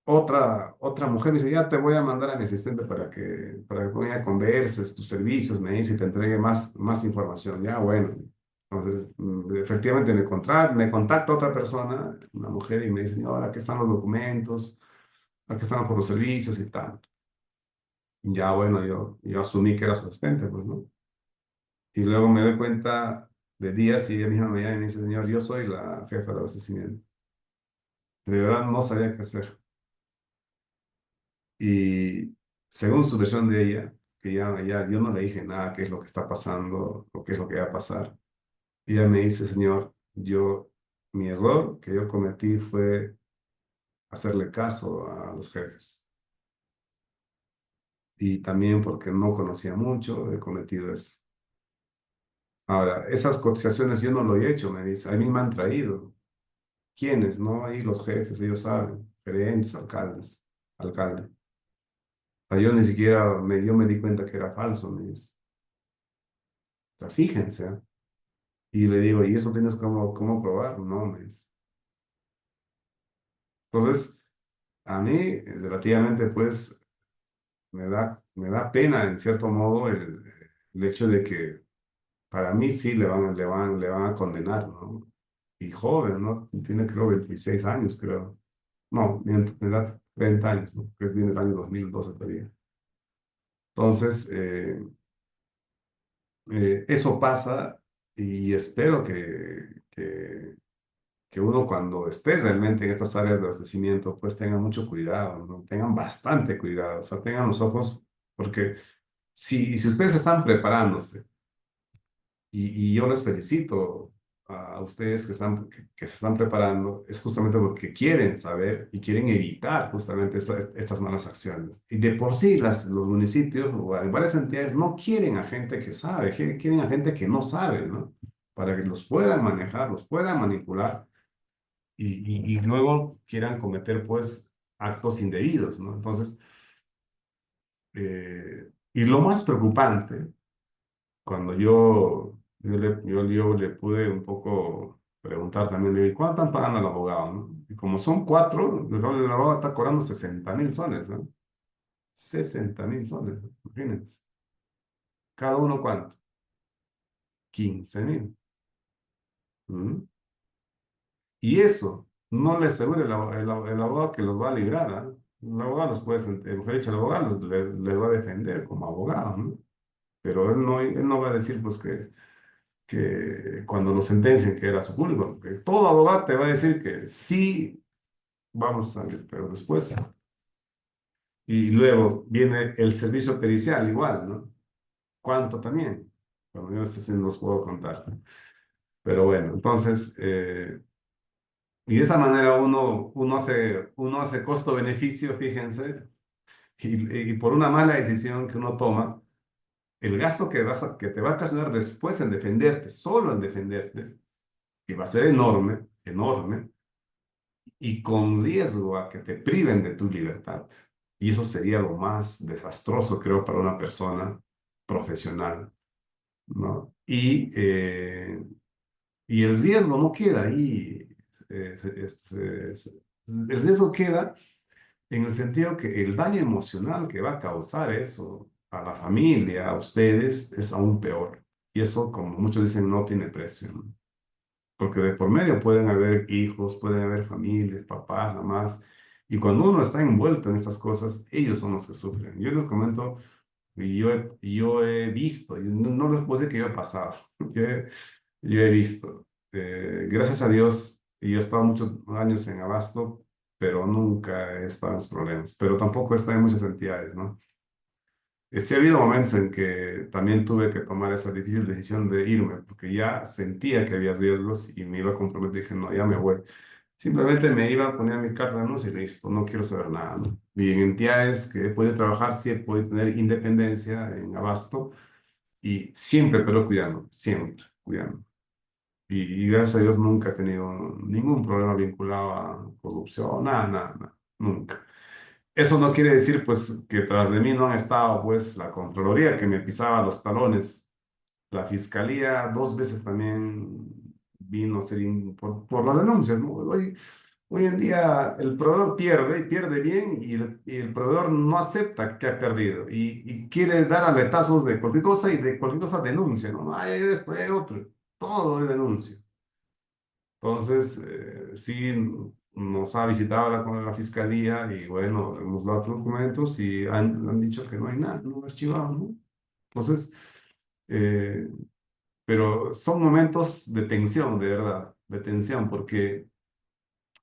otra mujer. Me dice, ya te voy a mandar a mi asistente para que con ella converses tus servicios, me dice, y te entregue más información. Ya, bueno. Entonces, efectivamente me contacta otra persona, una mujer, y me dice, ahora aquí están los documentos, aquí están por los servicios y tal. Ya, bueno, yo asumí que era su asistente, pues, ¿no? Y luego me doy cuenta de días y ella misma me llama y me dice, señor, yo soy la jefa de abastecimiento. De verdad no sabía qué hacer. Y según su versión de ella, que yo no le dije nada, qué es lo que está pasando o qué es lo que va a pasar. Y ella me dice, señor, mi error que yo cometí fue hacerle caso a los jefes. Y también porque no conocía mucho, he cometido eso. Ahora, esas cotizaciones yo no lo he hecho, me dice, a mí me han traído. ¿Quiénes? No, ahí los jefes, ellos saben, gerentes, alcalde. O sea, yo ni siquiera, yo me di cuenta que era falso, me dice. O sea, fíjense, ¿eh? Y le digo, ¿y eso tienes cómo probar? No, me dice. Entonces, a mí, relativamente, pues, me da pena, en cierto modo, el hecho de que para mí sí le van a condenar, ¿no? Y joven, ¿no? Tiene creo 26 años, creo. No, miento, me da 30 años, ¿no? Que es bien el año 2012 todavía. Entonces, eso pasa y espero que uno cuando esté realmente en estas áreas de abastecimiento, pues tenga mucho cuidado, ¿no? Tengan bastante cuidado, o sea, tengan los ojos, porque si ustedes están preparándose, y yo les felicito a ustedes que se están preparando, es justamente porque quieren saber y quieren evitar justamente estas malas acciones. Y de por sí los municipios o varias entidades no quieren a gente que sabe, quieren a gente que no sabe, ¿no? Para que los puedan manejar, los puedan manipular y luego quieran cometer pues actos indebidos, ¿no? Entonces, Y lo más preocupante, cuando yo le pude un poco preguntar también, le digo, ¿y cuánto están pagando al abogado, no? Y como son cuatro, el abogado está cobrando 60.000 soles, ¿no? 60.000 soles, ¿no? Imagínense. ¿Cada uno cuánto? 15.000. ¿Mm? Y eso no le asegura el abogado que los va a librar, ¿ah? El abogado los puede, mejor dicho, el abogado les va a defender como abogado, ¿no? Pero él no va a decir, pues, que cuando lo sentencien que era su culpa, porque todo abogado te va a decir que sí, vamos a salir, pero después, y luego viene el servicio pericial igual, ¿no? ¿Cuánto también? Bueno, yo eso sí no los puedo contar. Pero bueno, entonces, y de esa manera uno hace costo-beneficio, fíjense, y por una mala decisión que uno toma, el gasto que te va a ocasionar después en defenderte, solo en defenderte, que va a ser enorme, enorme, y con riesgo a que te priven de tu libertad. Y eso sería lo más desastroso, creo, para una persona profesional, ¿no? Y el riesgo no queda ahí. El riesgo queda en el sentido que el daño emocional que va a causar eso a la familia, a ustedes, es aún peor. Y eso, como muchos dicen, no tiene precio, ¿no? Porque de por medio pueden haber hijos, pueden haber familias, papás, mamás, y cuando uno está envuelto en estas cosas, ellos son los que sufren. Yo les comento, y yo he visto, y no les puedo decir que yo he pasado, yo he visto. Gracias a Dios, y yo he estado muchos años en Abasto, pero nunca he estado en los problemas, pero tampoco he estado en muchas entidades, ¿no? Sí ha habido momentos en que también tuve que tomar esa difícil decisión de irme, porque ya sentía que había riesgos y me iba a comprometer. Dije, no, ya me voy. Simplemente me iba a poner mi carta de anuncio y listo, no quiero saber nada, ¿no? Y en entidades que he podido trabajar, sí he podido tener independencia en Abasto y siempre, pero cuidando, siempre cuidando. Y gracias a Dios nunca he tenido ningún problema vinculado a corrupción, nada, nada, nada, nunca. Eso no quiere decir, pues, que tras de mí no han estado, pues, la Contraloría que me pisaba los talones, la Fiscalía 2 veces también vino a ser por las denuncias, ¿no? Hoy en día el proveedor pierde y pierde bien y el proveedor no acepta que ha perdido y quiere dar aletazos de cualquier cosa y de cualquier cosa denuncia, ¿no? Hay esto, hay otro, todo es denuncia. Entonces, sí, nos ha visitado la fiscalía y bueno, hemos dado los documentos y han dicho que no hay nada, no archivado, ¿no? Entonces, eh, pero son momentos de tensión, de verdad, de tensión, porque,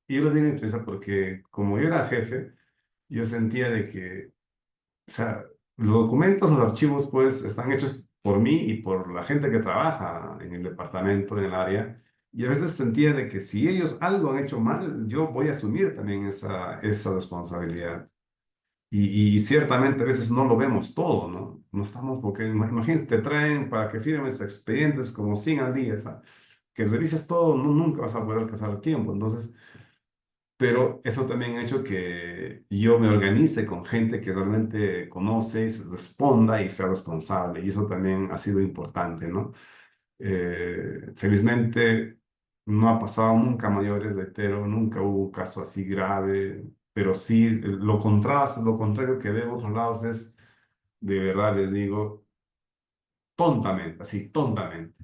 y yo les digo interesa porque como yo era jefe, yo sentía de que, o sea, los documentos, los archivos, pues, están hechos por mí y por la gente que trabaja en el departamento, en el área. Y a veces sentía de que si ellos algo han hecho mal, yo voy a asumir también esa responsabilidad. Y ciertamente a veces no lo vemos todo, ¿no? No estamos, porque imagínense, te traen para que firmes expedientes como 100 al día, ¿sabes? Que revises todo, nunca vas a poder alcanzar el tiempo. Entonces, pero eso también ha hecho que yo me organice con gente que realmente conoce, se responda y sea responsable. Y eso también ha sido importante, ¿no? Felizmente no ha pasado nunca a mayores, reitero, nunca hubo un caso así grave, pero sí lo contrario que veo en otros lados es, de verdad les digo, tontamente, así, tontamente.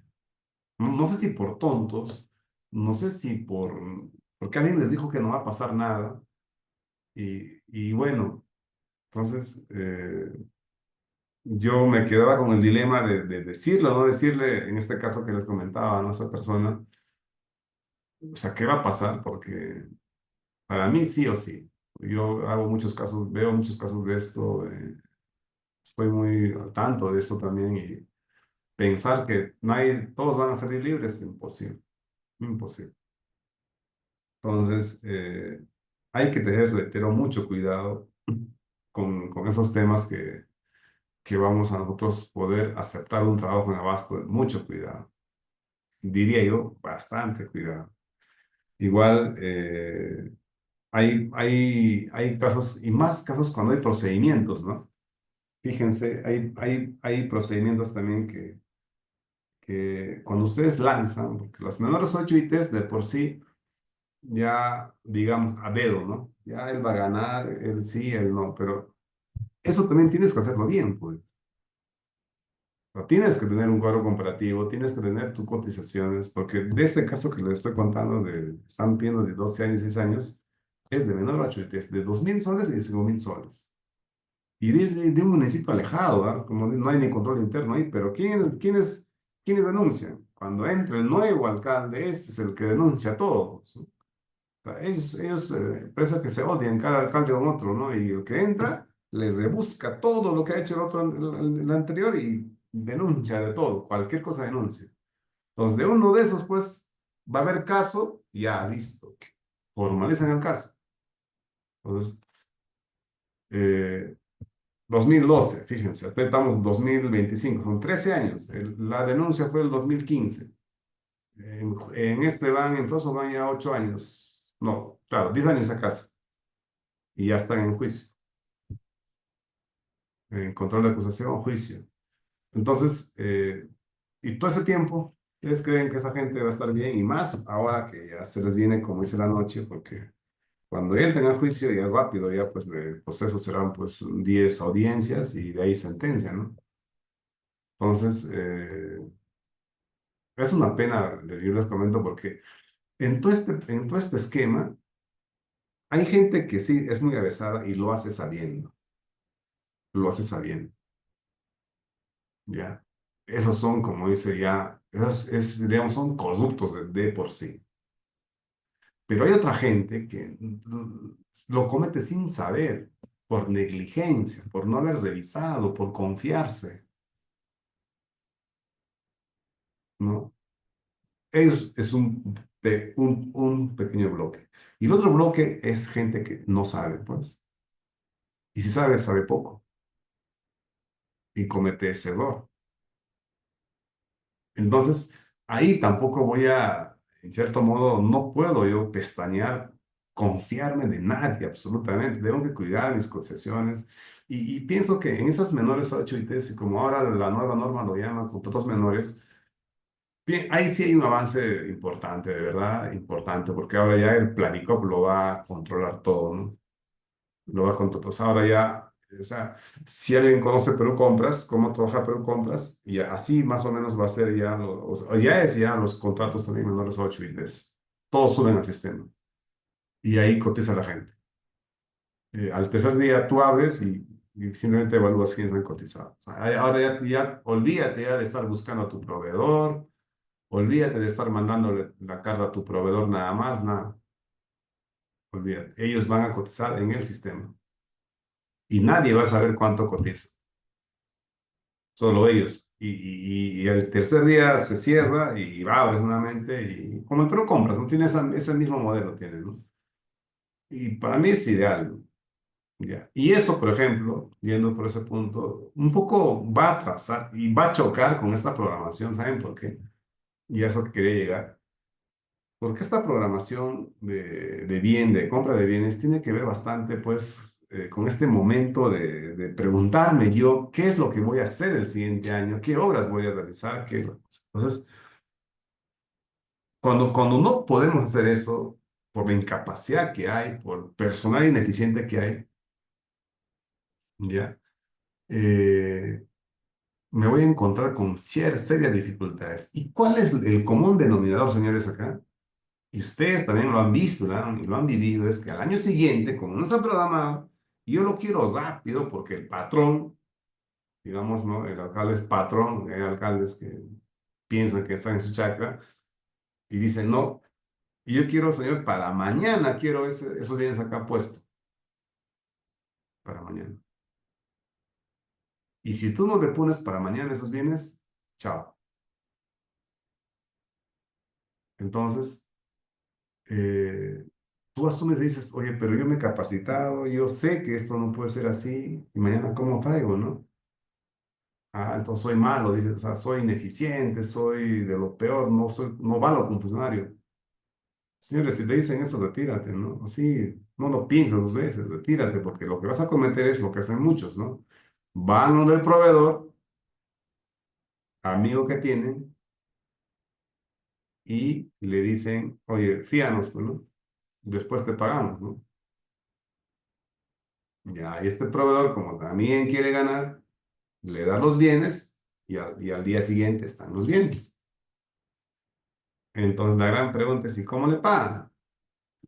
No sé si por tontos, no sé si porque alguien les dijo que no va a pasar nada. Y bueno, entonces yo me quedaba con el dilema de decirlo, no decirle, en este caso que les comentaba a esa persona, o sea, ¿qué va a pasar? Porque para mí sí o sí. Yo hago muchos casos, veo muchos casos de esto, estoy muy al tanto de esto también y pensar que todos van a salir libres es imposible, imposible. Entonces, hay que tener, reitero, mucho cuidado con esos temas que vamos a nosotros poder aceptar un trabajo en Abasto, mucho cuidado. Diría yo, bastante cuidado. Igual, hay casos, y más casos cuando hay procedimientos, ¿no? fíjense, hay procedimientos también que cuando ustedes lanzan, porque las menores 8 ITs de por sí, ya digamos a dedo, ¿no? Ya él va a ganar, él sí, él no, pero eso también tienes que hacerlo bien, pues. No, tienes que tener un cuadro comparativo, tienes que tener tus cotizaciones, porque de este caso que les estoy contando, están pidiendo de 12 años, 6 años, es de menor a es de 2.000 soles y de 5.000 soles. Y de un municipio alejado, ¿ah? Como no hay ni control interno ahí, pero ¿quiénes denuncian? Cuando entra el nuevo alcalde, ese es el que denuncia a todos, ¿no? O sea, parece que se odian cada alcalde con otro, ¿no? Y el que entra les rebusca todo lo que ha hecho el otro, el anterior y denuncia de todo, cualquier cosa denuncia. Entonces, de uno de esos, pues, va a haber caso, y ya, listo, formalizan el caso. Entonces, eh, 2012, fíjense, estamos en 2025, son 13 años. La denuncia fue el 2015. En este van, en Proso van ya 8 años. No, claro, 10 años a casa. Y ya están en juicio. En control de acusación, juicio. Entonces, y todo ese tiempo, ¿ustedes creen que esa gente va a estar bien? Y más ahora que ya se les viene, como dice la noche, porque cuando entren a juicio ya es rápido, ya pues el proceso serán pues 10 audiencias y de ahí sentencia, ¿no? Entonces, es una pena, yo les comento, porque en todo este esquema hay gente que sí es muy avesada y lo hace sabiendo, lo hace sabiendo, ¿ya? Esos son, como dice ya, digamos, son corruptos de por sí. Pero hay otra gente que lo comete sin saber, por negligencia, por no haber revisado, por confiarse, ¿no? Es un pequeño bloque. Y el otro bloque es gente que no sabe, pues. Y si sabe, sabe poco y comete ese error. Entonces, ahí tampoco en cierto modo, no puedo yo pestañear, confiarme de nadie absolutamente. Tengo que cuidar mis concesiones. Y pienso que en esas menores 8 ITs, y como ahora la nueva norma lo llama contratos menores, bien, ahí sí hay un avance importante, de verdad, importante, porque ahora ya el Planicop lo va a controlar todo, ¿no? Lo va a controlar. Entonces ahora ya, o sea, si alguien conoce Perú Compras, cómo trabaja Perú Compras, y así más o menos va a ser ya, o ya es ya los contratos también menores a 8 ITs. Todos suben al sistema y ahí cotiza la gente. Al tercer día tú abres y simplemente evalúas quiénes han cotizado. O sea, ahora ya olvídate ya de estar buscando a tu proveedor. Olvídate de estar mandándole la carga a tu proveedor nada más, nada. Olvídate. Ellos van a cotizar en el sistema. Y nadie va a saber cuánto cotiza. Solo ellos. Y el tercer día se cierra y abres nuevamente. Y como el Pro Compras, ¿no? Tiene ese mismo modelo, tiene, ¿no? Y para mí es ideal, ¿no? Ya. Y eso, por ejemplo, yendo por ese punto, un poco va a atrasar y va a chocar con esta programación, ¿saben por qué? Y a eso que quería llegar. Porque esta programación de compra de bienes, tiene que ver bastante, pues, con este momento de preguntarme yo qué es lo que voy a hacer el siguiente año, qué obras voy a realizar, qué... Entonces, cuando no podemos hacer eso, por la incapacidad que hay, por personal ineficiente que hay, ¿ya? Eh, Me voy a encontrar con serias dificultades. ¿Y cuál es el común denominador, señores, acá? Y ustedes también lo han visto, ¿no? Y lo han vivido, es que al año siguiente, como no está programado, y yo lo quiero rápido porque el patrón, digamos, ¿no? El alcalde es patrón, hay alcaldes que piensan que están en su chacra y dicen, no, y yo quiero, señor, para mañana quiero esos bienes acá puestos, para mañana. Y si tú no le pones para mañana esos bienes, chao. Entonces, eh, tú asumes y dices, oye, pero yo me he capacitado, yo sé que esto no puede ser así, y mañana cómo traigo, ¿no? Ah, entonces soy malo, dice, o sea, soy ineficiente, soy de lo peor, no valgo como funcionario. Señores, si te dicen eso, retírate, ¿no? Así, no lo pienses dos veces, retírate, porque lo que vas a cometer es lo que hacen muchos, ¿no? van donde el proveedor, amigo que tienen, y le dicen, oye, fíanos, pues, ¿no? Después te pagamos, ¿no? Ya, y este proveedor, como también quiere ganar, le da los bienes y al día siguiente están los bienes. Entonces la gran pregunta es, ¿y cómo le pagan?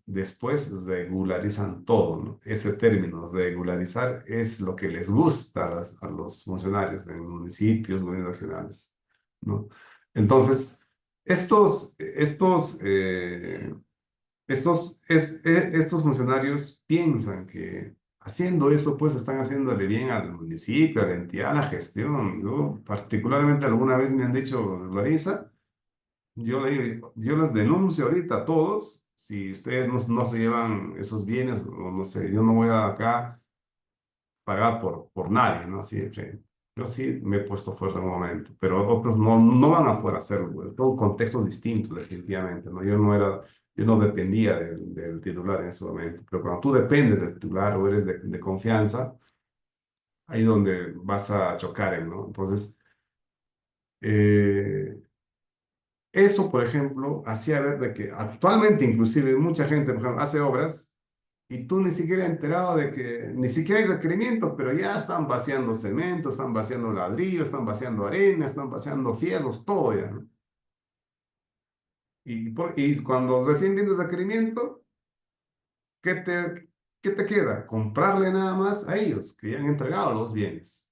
Después regularizan todo, ¿no? Ese término, regularizar, es lo que les gusta a los funcionarios en municipios, gobiernos regionales, ¿no? Entonces, estos funcionarios piensan que haciendo eso, pues están haciéndole bien al municipio, a la entidad, a la gestión. Yo, particularmente, alguna vez me han dicho, Larisa, yo les denuncio ahorita a todos, si ustedes no se llevan esos bienes, o no sé, yo no voy a acá pagar por nadie, ¿no? Así, yo sí me he puesto fuerte en un momento, pero otros no van a poder hacerlo, pues. Son contextos distintos, definitivamente, ¿no? Yo no dependía del titular en ese momento, pero cuando tú dependes del titular o eres de confianza, ahí es donde vas a chocar, ¿no? Entonces, eh, eso, por ejemplo, hacía ver de que actualmente inclusive mucha gente, por ejemplo, hace obras y tú ni siquiera enterado de que ni siquiera hay requerimiento, pero ya están vaciando cemento, están vaciando ladrillo, están vaciando arena, están vaciando fierros, todo ya, ¿no? Y cuando recién viene el requerimiento, ¿qué qué te queda? Comprarle nada más a ellos, que ya han entregado los bienes.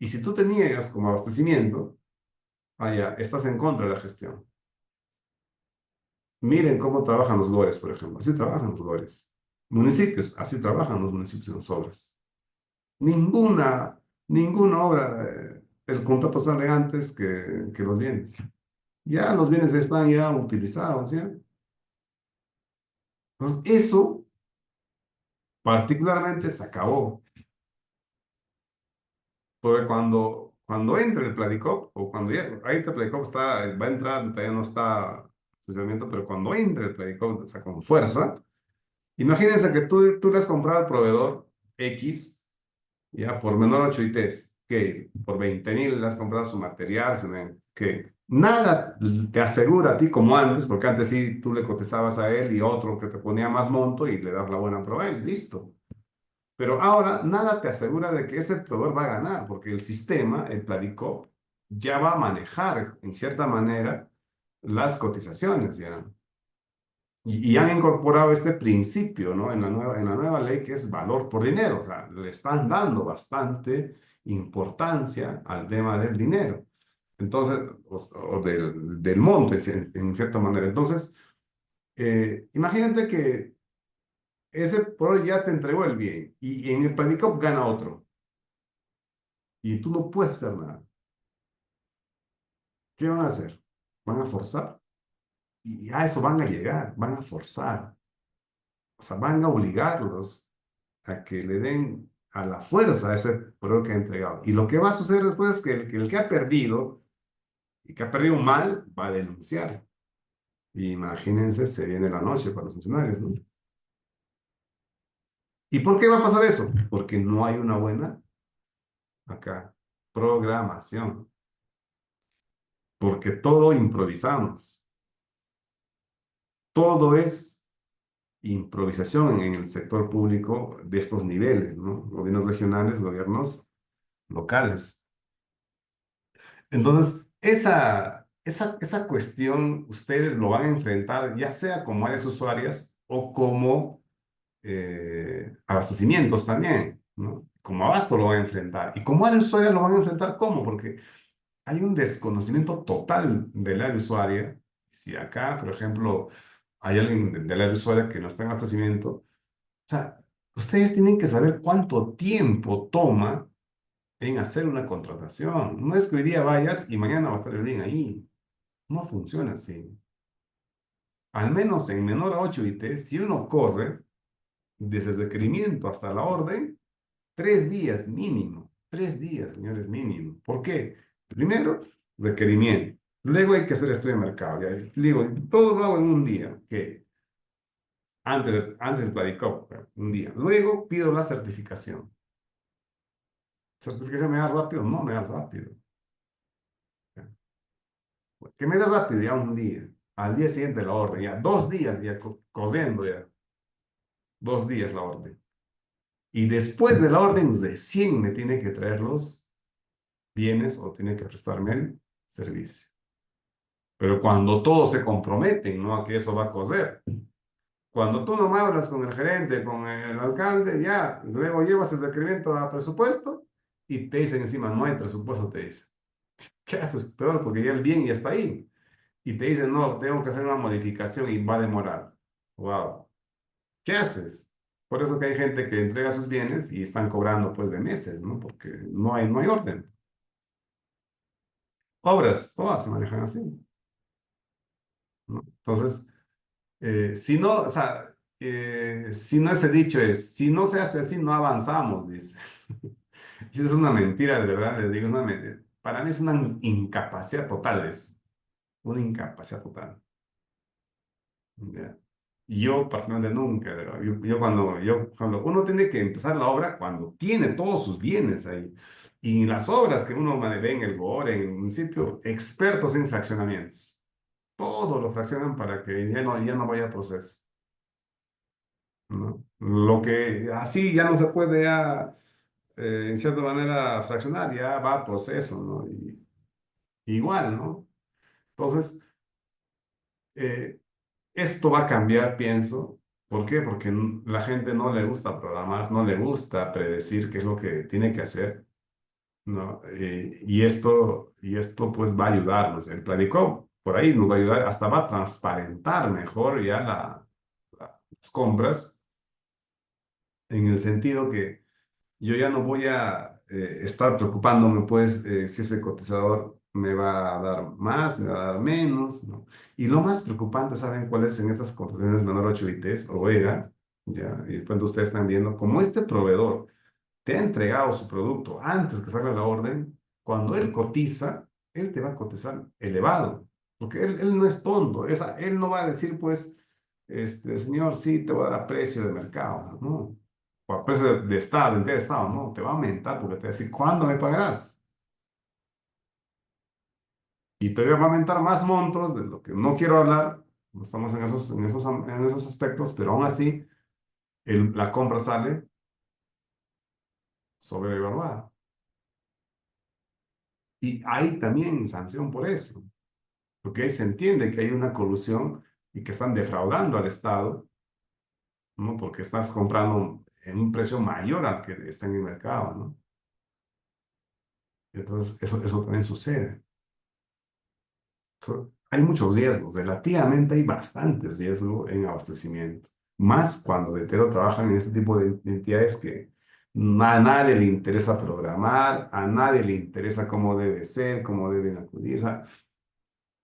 Y si tú te niegas como abastecimiento, allá estás en contra de la gestión. Miren cómo trabajan los GORES, por ejemplo. Así trabajan los GORES. Municipios, así trabajan los municipios en las obras. Ninguna, ninguna obra, el contrato sale antes que los bienes. Ya los bienes están ya utilizados, ¿ya? Entonces, eso particularmente se acabó. Porque cuando entre el Platicop, o cuando ya, ahorita el Platicop va a entrar, todavía no está en funcionamiento, pero cuando entre el Platicop, o sea, con fuerza, imagínense que tú le has comprado al proveedor X, ya por menor 8 ITs, que por 20.000 le has comprado su material, que nada te asegura a ti como antes, porque antes sí tú le cotizabas a él y otro que te ponía más monto y le das la buena prueba y listo. Pero ahora nada te asegura de que ese proveedor va a ganar, porque el sistema, el Pladicop, ya va a manejar en cierta manera las cotizaciones, ¿ya? Y han incorporado este principio, ¿no? En la nueva ley que es valor por dinero. O sea, le están dando bastante importancia al tema del dinero. Entonces, o del monto, en cierta manera. Entonces, imagínate que ese pro ya te entregó el bien y en el Predicop gana otro. Y tú no puedes hacer nada. ¿Qué van a hacer? Van a forzar. Y a eso van a llegar, van a forzar. O sea, van a obligarlos a que le den a la fuerza ese producto que ha entregado. Y lo que va a suceder después es que el que ha perdido y que ha perdido mal va a denunciar. Y imagínense, se viene la noche para los funcionarios, ¿no? ¿Y por qué va a pasar eso? Porque no hay una buena, acá, programación. Porque todo improvisamos. Todo es improvisación en el sector público de estos niveles, ¿no? Gobiernos regionales, gobiernos locales. Entonces, esa cuestión ustedes lo van a enfrentar ya sea como áreas usuarias o como abastecimientos también, ¿no? Como abasto lo van a enfrentar. Y como área usuaria lo van a enfrentar, ¿cómo? Porque hay un desconocimiento total del área usuaria. Si acá, por ejemplo, hay alguien del área usuaria que no está en abastecimiento, o sea, ustedes tienen que saber cuánto tiempo toma en hacer una contratación. No es que hoy día vayas y mañana va a estar el bien ahí. No funciona así. Al menos en menor a 8 IT, si uno corre desde el requerimiento hasta la orden, 3 días mínimo. 3 días, señores, mínimo. ¿Por qué? Primero, requerimiento. Luego hay que hacer estudio de mercado. Ya digo, todo lo hago en un día. ¿Qué? Antes del Pladicop, un día. Luego pido la certificación. Certificación me das rápido, no me das rápido. ¿Qué me das rápido? Ya un día. Al día siguiente la orden, ya 2 días, ya cosiendo ya. 2 días la orden. Y después de la orden, recién me tiene que traer los bienes o tiene que prestarme el servicio. Pero cuando todos se comprometen, ¿no? A que eso va a coser. Cuando tú no me hablas con el gerente, con el alcalde, ya, luego llevas el requerimiento a presupuesto y te dicen encima, no hay presupuesto, te dicen. ¿Qué haces? Peor, porque ya el bien ya está ahí. Y te dicen, no, tengo que hacer una modificación y va a demorar. Wow. ¿Qué haces? Por eso que hay gente que entrega sus bienes y están cobrando pues de meses, ¿no? Porque no hay orden. Obras, todas se manejan así, ¿no? Entonces, si no, o sea, si no ese dicho es, si no se hace así, no avanzamos, dice. Y es una mentira, de verdad, les digo, es una mentira. Para mí es una incapacidad total eso, una incapacidad total. ¿Ya? Y yo particularmente nunca, ¿verdad? Cuando uno tiene que empezar la obra cuando tiene todos sus bienes ahí. Y las obras que uno ve en el GOR, en el municipio, expertos en fraccionamientos. Todo lo fraccionan para que ya no vaya a proceso, ¿no? Lo que así ya no se puede ya, en cierta manera fraccionar, ya va a proceso, ¿no? Igual, ¿no? Entonces, eh, esto va a cambiar, pienso. ¿Por qué? Porque la gente no le gusta programar, no le gusta predecir qué es lo que tiene que hacer, ¿no? Y esto pues va a ayudarnos. El Planicop por ahí nos va a ayudar, hasta va a transparentar mejor ya las compras, en el sentido que yo ya no voy a estar preocupándome, pues, si ese cotizador me va a dar más, me va a dar menos, ¿no? Y lo más preocupante, ¿saben cuál es en estas cotizaciones menor 8 ITs o ERA? Ya, y cuando ustedes están viendo, como este proveedor te ha entregado su producto antes que salga la orden, cuando él cotiza, él te va a cotizar elevado, porque él no es tonto, él no va a decir, pues, señor, sí, te voy a dar a precio de mercado, ¿no? O a precio de estado, de estado, no, te va a aumentar porque te va a decir, ¿cuándo me pagarás? Y todavía va a aumentar más montos de lo que no quiero hablar, no estamos en esos aspectos, pero aún así, la compra sale sobrevaluada. Y hay también sanción por eso, porque ahí se entiende que hay una colusión y que están defraudando al Estado, ¿no? Porque estás comprando en un precio mayor al que está en el mercado, ¿no? Entonces, eso también sucede. Hay muchos riesgos, relativamente hay bastantes riesgos en abastecimiento, más cuando de entero trabajan en este tipo de entidades que a nadie le interesa programar, a nadie le interesa cómo debe ser, cómo deben acudir. O sea,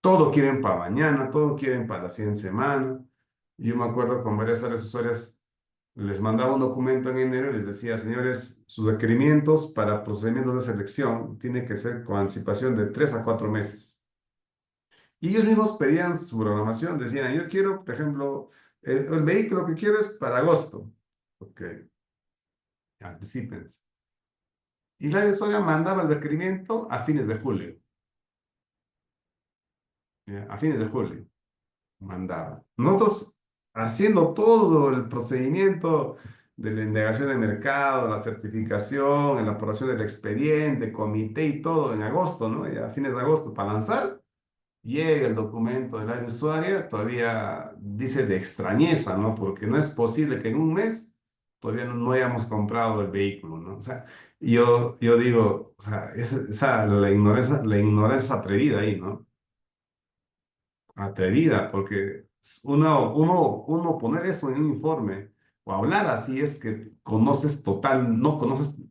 todo quieren para mañana, todo quieren para la siguiente semana. Yo me acuerdo con varias áreas usuarias, les mandaba un documento en enero y les decía, señores, sus requerimientos para procedimientos de selección tienen que ser con anticipación de 3 a 4 meses. Y ellos mismos pedían su programación, decían, yo quiero, por ejemplo, el vehículo que quiero es para agosto. Ok, anticipense. Y la usuaria mandaba el requerimiento a fines de julio. ¿Ya? A fines de julio mandaba. Nosotros haciendo todo el procedimiento de la indagación de mercado, la certificación, la aprobación del expediente, comité y todo en agosto, ¿no? Y a fines de agosto para lanzar. Llega el documento del área usuaria, todavía dice de extrañeza, ¿no? Porque no es posible que en un mes todavía no hayamos comprado el vehículo, ¿no? O sea, yo digo, o sea, la ignorancia es atrevida ahí, ¿no? Atrevida, porque uno poner eso en un informe o hablar así es que no conoces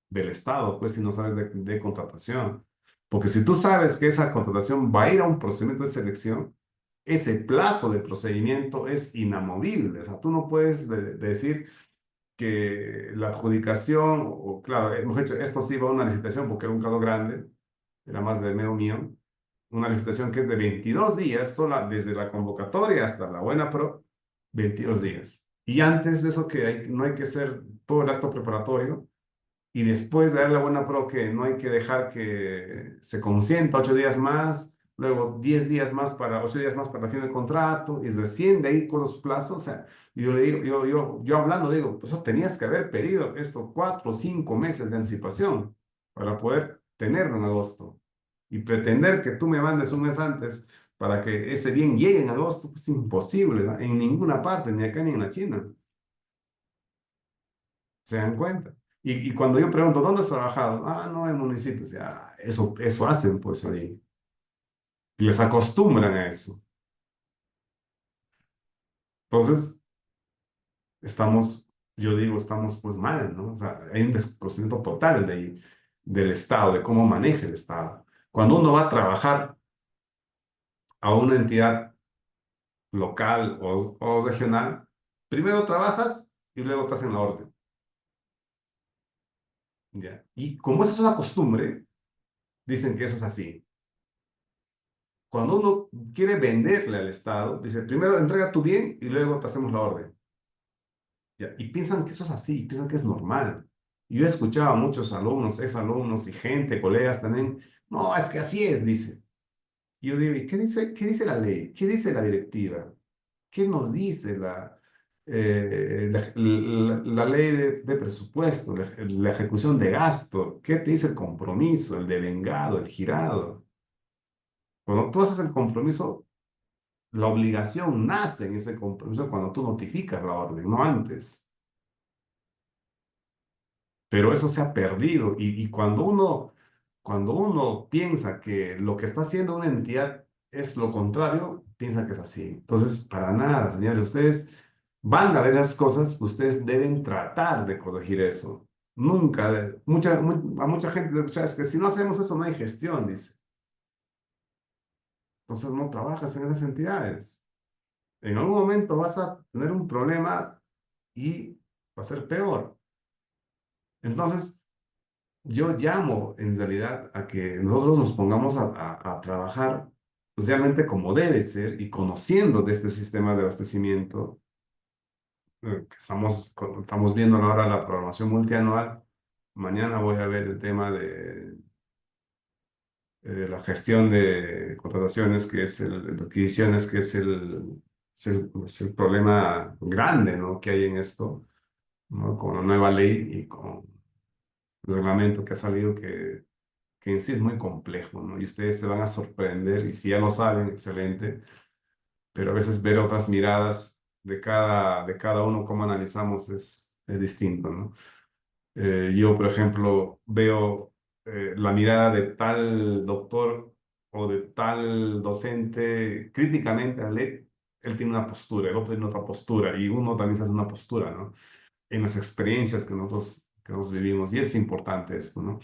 del Estado, pues si no sabes de contratación. Porque si tú sabes que esa contratación va a ir a un procedimiento de selección, ese plazo de procedimiento es inamovible. O sea, tú no puedes decir que la adjudicación, o claro, hemos hecho, esto sí va a una licitación porque era un caso grande, era más de medio millón, una licitación que es de 22 días, sola desde la convocatoria hasta la buena pro, 22 días. Y antes de eso que no hay que hacer todo el acto preparatorio, y después de darle la buena pro que no hay que dejar que se consienta 8 días más, luego 10 días más para 8 días más para el fin del contrato, y recién de ahí con los plazos, o sea, yo le digo, yo hablando digo, pues eso tenías que haber pedido esto 4 o 5 meses de anticipación para poder tenerlo en agosto. Y pretender que tú me mandes un mes antes para que ese bien llegue en agosto, pues es imposible, ¿no? En ninguna parte, ni acá ni en la China. ¿Se dan cuenta? Y cuando yo pregunto, ¿dónde has trabajado? Ah, no, en municipios. Ya, eso hacen, pues ahí. Y les acostumbran a eso. Entonces, estamos, yo digo, estamos pues mal, ¿no? O sea, hay un desconocimiento total del Estado, de cómo maneja el Estado. Cuando uno va a trabajar a una entidad local o regional, primero trabajas y luego te hacen la orden. ¿Ya? Y como eso es una costumbre, dicen que eso es así. Cuando uno quiere venderle al Estado, dice, primero entrega tu bien y luego te hacemos la orden. ¿Ya? Y piensan que eso es así, piensan que es normal. Y yo he escuchado a muchos alumnos, exalumnos y gente, colegas también, no, es que así es, dice. Y yo digo, ¿y qué dice la ley? ¿Qué dice la directiva? ¿Qué nos dice la ley de presupuesto, la ejecución de gasto? ¿Qué te dice el compromiso, el devengado, el girado? Cuando tú haces el compromiso, la obligación nace en ese compromiso cuando tú notificas la orden, no antes. Pero eso se ha perdido y cuando uno piensa que lo que está haciendo una entidad es lo contrario, piensa que es así. Entonces, para nada, señores, ustedes van a ver las cosas, ustedes deben tratar de corregir eso. Nunca, a mucha gente le escucha, es que si no hacemos eso no hay gestión, dice. Entonces no trabajas en esas entidades. En algún momento vas a tener un problema y va a ser peor. Entonces, yo llamo en realidad a que nosotros nos pongamos a trabajar realmente como debe ser y conociendo de este sistema de abastecimiento, que estamos viendo ahora la programación multianual. Mañana voy a ver el tema de la gestión de contrataciones, que es de adquisiciones, que es el problema grande, ¿no?, que hay en esto, ¿no? Con la nueva ley y con el reglamento que ha salido que en sí es muy complejo, ¿no? Y ustedes se van a sorprender, y si ya lo saben, excelente, pero a veces ver otras miradas de cada uno, cómo analizamos, es distinto, ¿no? Yo, por ejemplo, veo la mirada de tal doctor o de tal docente críticamente a él tiene una postura, el otro tiene otra postura, y uno también se hace una postura, ¿no? En las experiencias que nosotros vivimos, y es importante esto, ¿no?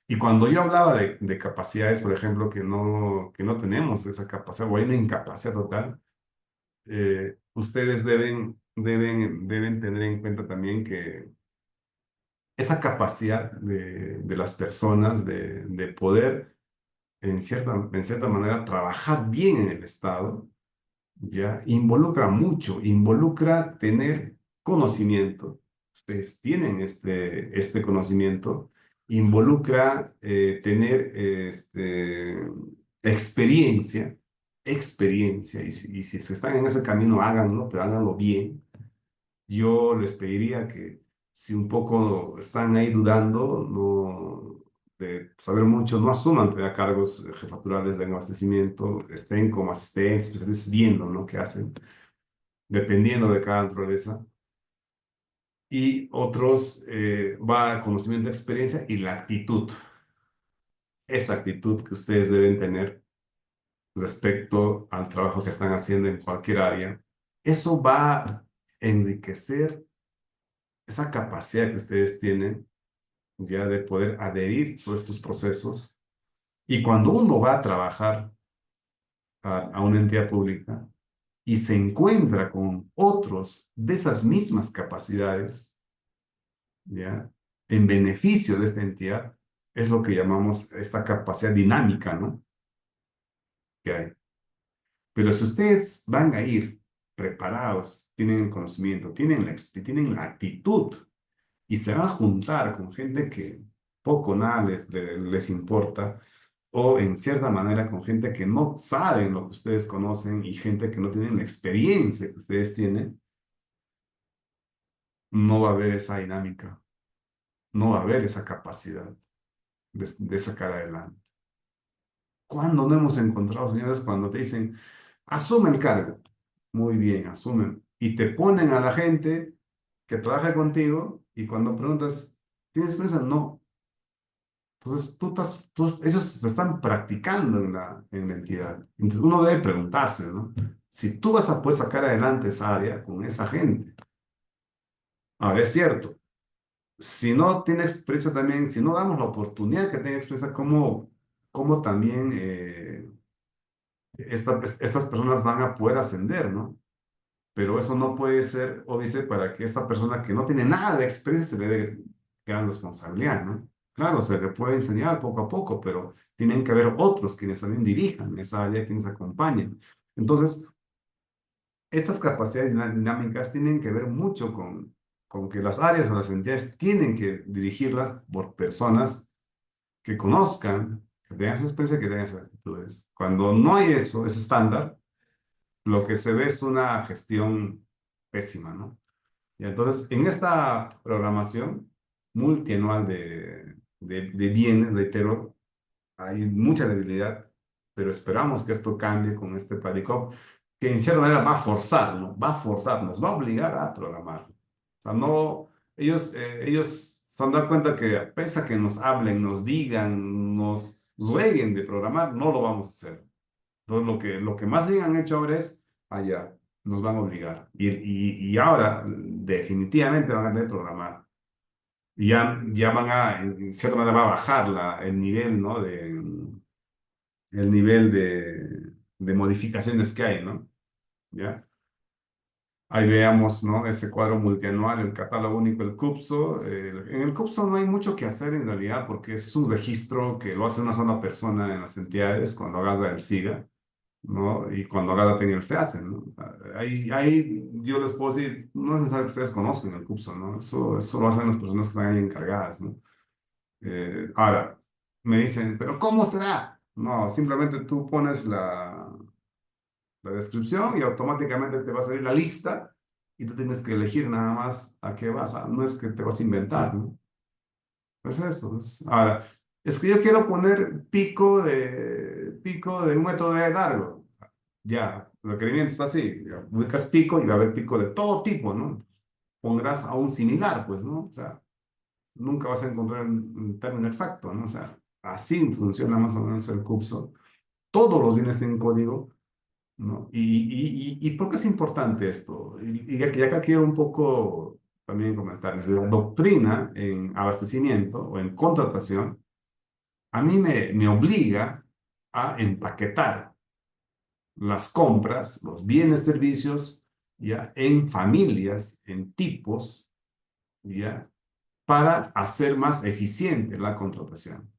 Y cuando yo hablaba de capacidades, por ejemplo, que no tenemos esa capacidad, o hay una incapacidad total, ustedes deben tener en cuenta también que esa capacidad de las personas de poder, en cierta manera, trabajar bien en el Estado, ¿ya? Involucra mucho, involucra tener conocimiento. Ustedes tienen este conocimiento, involucra tener experiencia, y si se están en ese camino, háganlo, pero háganlo bien. Yo les pediría que si un poco están ahí dudando, no, de saber mucho, no asuman todavía cargos jefaturales de abastecimiento, estén como asistentes, especialistas, viendo, ¿no?, qué hacen, dependiendo de cada naturaleza. Y otros va conocimiento, experiencia y la actitud, esa actitud que ustedes deben tener respecto al trabajo que están haciendo en cualquier área. Eso va a enriquecer esa capacidad que ustedes tienen ya de poder adherir todos estos procesos. Y cuando uno va a trabajar a una entidad pública y se encuentra con otros de esas mismas capacidades, ¿ya?, en beneficio de esta entidad, es lo que llamamos esta capacidad dinámica, ¿no?, que hay. Pero si ustedes van a ir preparados, tienen el conocimiento, tienen la actitud y se van a juntar con gente que poco o nada les importa, o en cierta manera con gente que no saben lo que ustedes conocen y gente que no tienen la experiencia que ustedes tienen, no va a haber esa dinámica, no va a haber esa capacidad de sacar adelante. ¿Cuándo no hemos encontrado, señores, cuando te dicen, asume el cargo? Muy bien, asumen. Y te ponen a la gente que trabaja contigo y cuando preguntas, ¿tienes experiencia? No. Entonces, ellos se están practicando en la entidad. Entonces, uno debe preguntarse, ¿no? Si tú vas a poder sacar adelante esa área con esa gente. Ahora, es cierto, si no tiene experiencia también, si no damos la oportunidad que tenga experiencia, ¿cómo también estas personas van a poder ascender, ¿no? Pero eso no puede ser, óbice, para que esta persona que no tiene nada de experiencia se le dé gran responsabilidad, ¿no? Claro, se le puede enseñar poco a poco, pero tienen que haber otros quienes también dirijan esa área, quienes acompañen. Entonces, estas capacidades dinámicas tienen que ver mucho con que las áreas o las entidades tienen que dirigirlas por personas que conozcan, que tengan esa experiencia, que tengan esas actitudes. Cuando no hay eso, ese estándar, lo que se ve es una gestión pésima, ¿no? Y entonces, en esta programación multianual de bienes, reitero, hay mucha debilidad, pero esperamos que esto cambie con este PADICOP, que en cierta manera va a forzar, ¿no? Va a forzar, nos va a obligar a programar. O sea, no, ellos se han dado cuenta que pese a que nos hablen, nos digan, nos rueguen de programar, no lo vamos a hacer. Entonces, lo que más bien han hecho ahora es, allá, nos van a obligar. Y ahora, definitivamente van a tener que programar. Y ya van a, en cierta manera, va a bajar el nivel, ¿no? El nivel de modificaciones que hay, ¿no? ¿Ya? Ahí veamos, ¿no? Ese cuadro multianual, el catálogo único, el CUPSO. En el CUPSO no hay mucho que hacer en realidad porque es un registro que lo hace una sola persona en las entidades cuando hagas el SIGA, ¿no? Y cuando Agata se hacen, ¿no? Ahí yo les puedo decir, no es necesario que ustedes conozcan el CUPSO, ¿no? Eso lo hacen las personas que están ahí encargadas, ¿no? Ahora, me dicen, ¿pero cómo será? No, simplemente tú pones la descripción y automáticamente te va a salir la lista y tú tienes que elegir nada más a qué vas. No es que te vas a inventar, ¿no? Es eso. Ahora, es que yo quiero poner pico de 1 metro de largo. Ya, el requerimiento está así. Ya, ubicas pico y va a haber pico de todo tipo, ¿no? Pondrás a un similar, pues, ¿no? O sea, nunca vas a encontrar un término exacto, ¿no? O sea, así funciona más o menos el CUPSO. Todos los bienes tienen código, ¿no? ¿Y por qué es importante esto? Y acá quiero un poco también comentarles. La doctrina en abastecimiento o en contratación a mí me obliga a empaquetar las compras, los bienes, servicios, ya en familias, en tipos, ya para hacer más eficiente la contratación.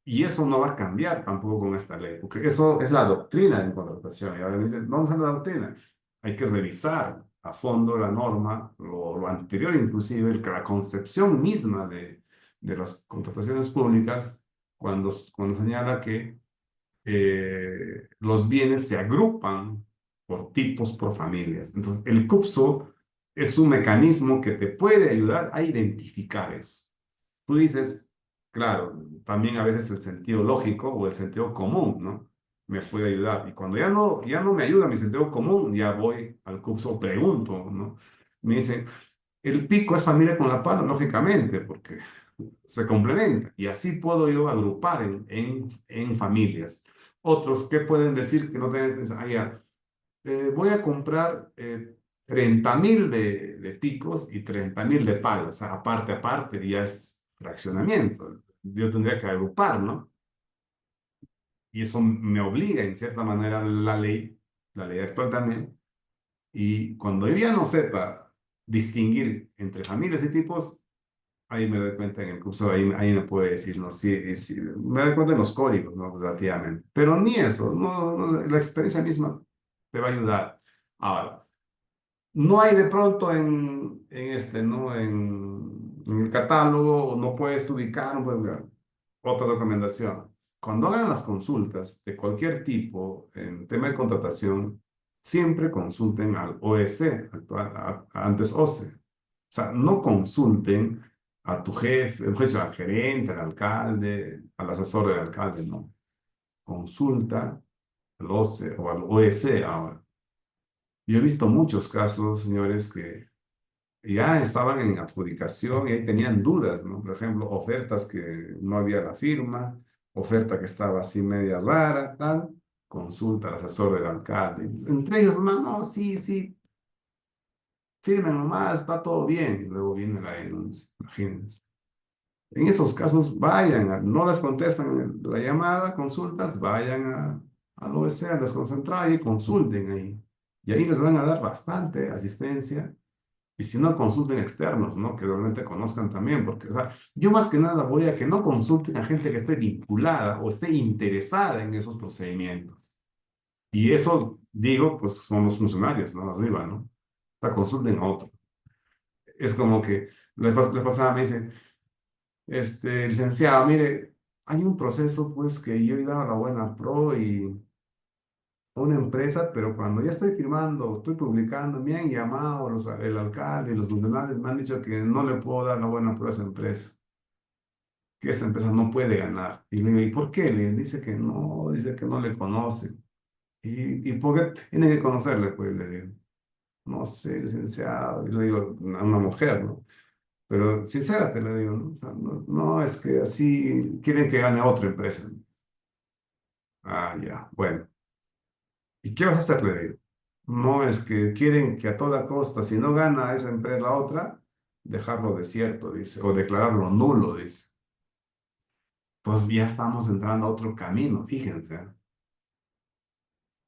Y eso no va a cambiar tampoco con esta ley, porque eso es la doctrina de contratación. Y ahora me dicen, ¿dónde está la doctrina? Hay que revisar a fondo la norma, lo anterior inclusive, la concepción misma de las contrataciones públicas, cuando señala que los bienes se agrupan por tipos, por familias. Entonces, el CUPSO es un mecanismo que te puede ayudar a identificar eso. Tú dices, claro, también a veces el sentido lógico o el sentido común, ¿no? Me puede ayudar. Y cuando ya no me ayuda mi sentido común, ya voy al CUPSO, pregunto, ¿no? Me dicen, el pico es familia con la pala, lógicamente, porque se complementa. Y así puedo yo agrupar en familias. Otros, ¿qué pueden decir que no tienen? Voy a comprar 30.000 de picos y 30.000 de palos, o sea, aparte, ya es fraccionamiento. Yo tendría que agrupar, ¿no? Y eso me obliga, en cierta manera, la ley actual también. Y cuando yo ya no sepa distinguir entre familias y tipos, ahí me doy cuenta en el curso, ahí me puede decir, no, sí, sí, me doy cuenta en los códigos, ¿no? Relativamente. Pero ni eso, no, la experiencia misma te va a ayudar. Ahora, no hay de pronto ¿no? En el catálogo, o no puedes tú ubicar, no puedes ver. Otra recomendación. Cuando hagan las consultas de cualquier tipo en tema de contratación, siempre consulten al OEC, antes OCE. O sea, no consulten a tu jefe, mejor dicho, al gerente, al alcalde, al asesor del alcalde, no. Consulta al OCE o al OEC ahora. Yo he visto muchos casos, señores, que ya estaban en adjudicación y ahí tenían dudas, ¿no? Por ejemplo, ofertas que no había la firma, oferta que estaba así media rara, tal. Consulta al asesor del alcalde. Entre ellos, no, no, sí, sí, firmen nomás, está todo bien. Y luego viene la denuncia, imagínense. En esos casos, vayan, no les contestan la llamada, consultas, vayan al OEC, a desconcentrar y consulten ahí. Y ahí les van a dar bastante asistencia. Y si no, consulten externos, ¿no? Que realmente conozcan también, porque, o sea, yo más que nada voy a que no consulten a gente que esté vinculada o esté interesada en esos procedimientos. Y eso, digo, pues son los funcionarios, ¿no? Arriba, ¿no? O sea, consulten a otro. Es como que la pasada me dicen, licenciado, mire, hay un proceso, pues, que yo he dado la buena pro y a una empresa, pero cuando ya estoy firmando, estoy publicando, me han llamado el alcalde y los funcionarios, me han dicho que no le puedo dar la buena pro a esa empresa, que esa empresa no puede ganar. Y le digo, ¿y por qué? Le dice que no le conoce. ¿Y por qué tiene que conocerle? Pues le digo, no sé, licenciado. Y le digo, una mujer, ¿no? Pero sincérate, le digo, ¿no? O sea, no, no, es que así quieren que gane otra empresa. Ah, ya, bueno. ¿Y qué vas a hacer? Le digo. No es que quieren que a toda costa, si no gana esa empresa la otra, dejarlo desierto, dice, o declararlo nulo, dice. Pues ya estamos entrando a otro camino, fíjense.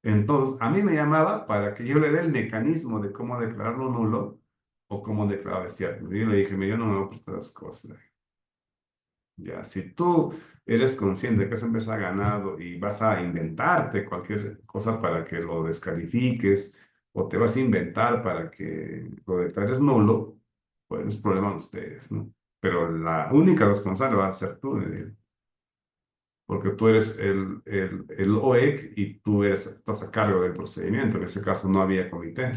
Entonces, a mí me llamaba para que yo le dé el mecanismo de cómo declararlo nulo o cómo declarar desierto. Y yo le dije, mira, yo no me voy a prestar las cosas. Ya, si tú eres consciente de que esa empresa ha ganado y vas a inventarte cualquier cosa para que lo descalifiques o te vas a inventar para que lo declares nulo, pues es problema de ustedes, ¿no? Pero la única responsable va a ser tú, le digo, porque tú eres el OEC y tú estás a cargo del procedimiento. En ese caso no había comité.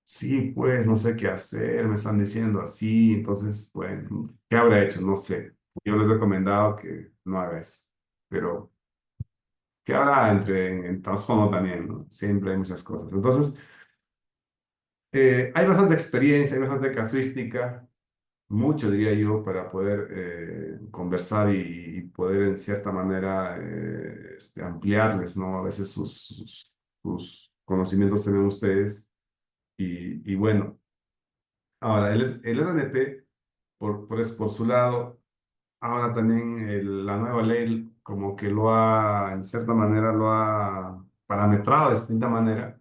Sí, pues no sé qué hacer, me están diciendo así, entonces, bueno, ¿qué habrá hecho? No sé. Yo les he recomendado que no haga eso, pero ¿qué habrá en trasfondo también, ¿no? Siempre hay muchas cosas. Entonces, hay bastante experiencia, hay bastante casuística, mucho diría yo, para poder conversar y poder en cierta manera ampliarles, ¿no? A veces sus conocimientos también ustedes. Y bueno. Ahora, el SNP, por su lado, ahora también la nueva ley como que en cierta manera, lo ha parametrado de distinta manera,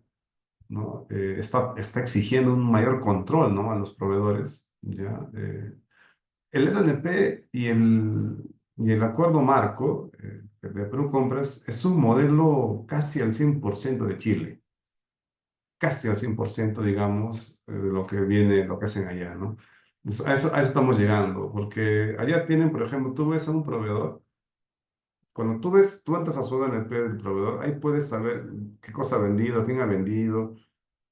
¿no? Está exigiendo un mayor control, ¿no? A los proveedores, ¿ya? El SNP y el acuerdo marco de Perú Compras es un modelo casi al 100% de Chile, casi al 100%, digamos, de lo que viene, lo que hacen allá, ¿no? Pues a eso estamos llegando, porque allá tienen, por ejemplo, tú ves a un proveedor, cuando tú entras a su ODNP del proveedor, ahí puedes saber qué cosa ha vendido, quién ha vendido.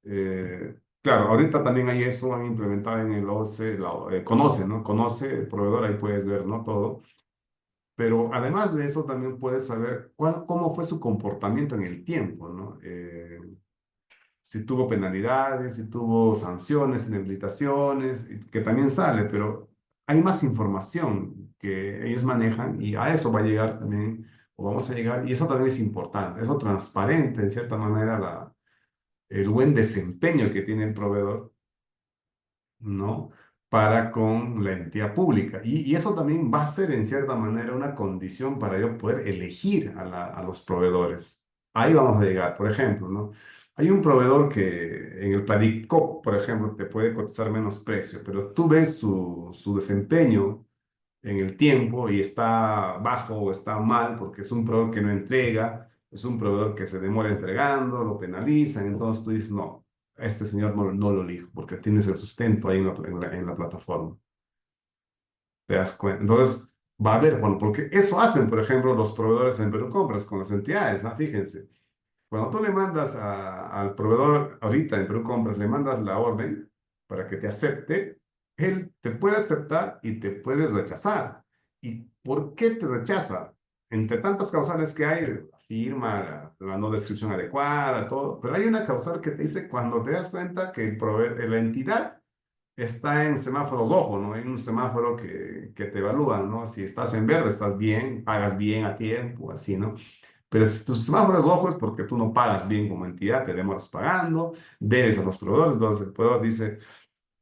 Claro, ahorita también hay eso, han implementado en el OCE, conoce, ¿no? Conoce el proveedor, ahí puedes ver, ¿no? Todo. Pero además de eso, también puedes saber cómo fue su comportamiento en el tiempo, ¿no? Si tuvo penalidades, si tuvo sanciones, inhabilitaciones, que también sale, pero hay más información que ellos manejan y a eso va a llegar también, o vamos a llegar, y eso también es importante, eso transparente en cierta manera el buen desempeño que tiene el proveedor, ¿no? Para con la entidad pública. Y eso también va a ser en cierta manera una condición para yo poder elegir a los proveedores. Ahí vamos a llegar, por ejemplo, ¿no? Hay un proveedor que en el Pladicop, por ejemplo, te puede cotizar menos precio, pero tú ves su desempeño en el tiempo y está bajo o está mal porque es un proveedor que no entrega, es un proveedor que se demora entregando, lo penalizan, entonces tú dices, no, a este señor no lo elijo, porque tienes el sustento ahí en la plataforma. ¿Te das cuenta? Entonces, va a haber, bueno, porque eso hacen, por ejemplo, los proveedores en Perú Compras con las entidades, ¿no? Fíjense, cuando tú le mandas al proveedor, ahorita en Perú Compras, le mandas la orden para que te acepte, él te puede aceptar y te puede rechazar. ¿Y por qué te rechaza? Entre tantas causales que hay, la firma, la no descripción adecuada, todo, pero hay una causal que te dice cuando te das cuenta que la entidad está en semáforos rojos, ¿no? Hay un semáforo que te evalúa, ¿no? Si estás en verde, estás bien, pagas bien a tiempo, así, ¿no? Pero si tu semáforo es rojo es porque tú no pagas bien como entidad, te demoras pagando, debes a los proveedores, entonces el proveedor dice,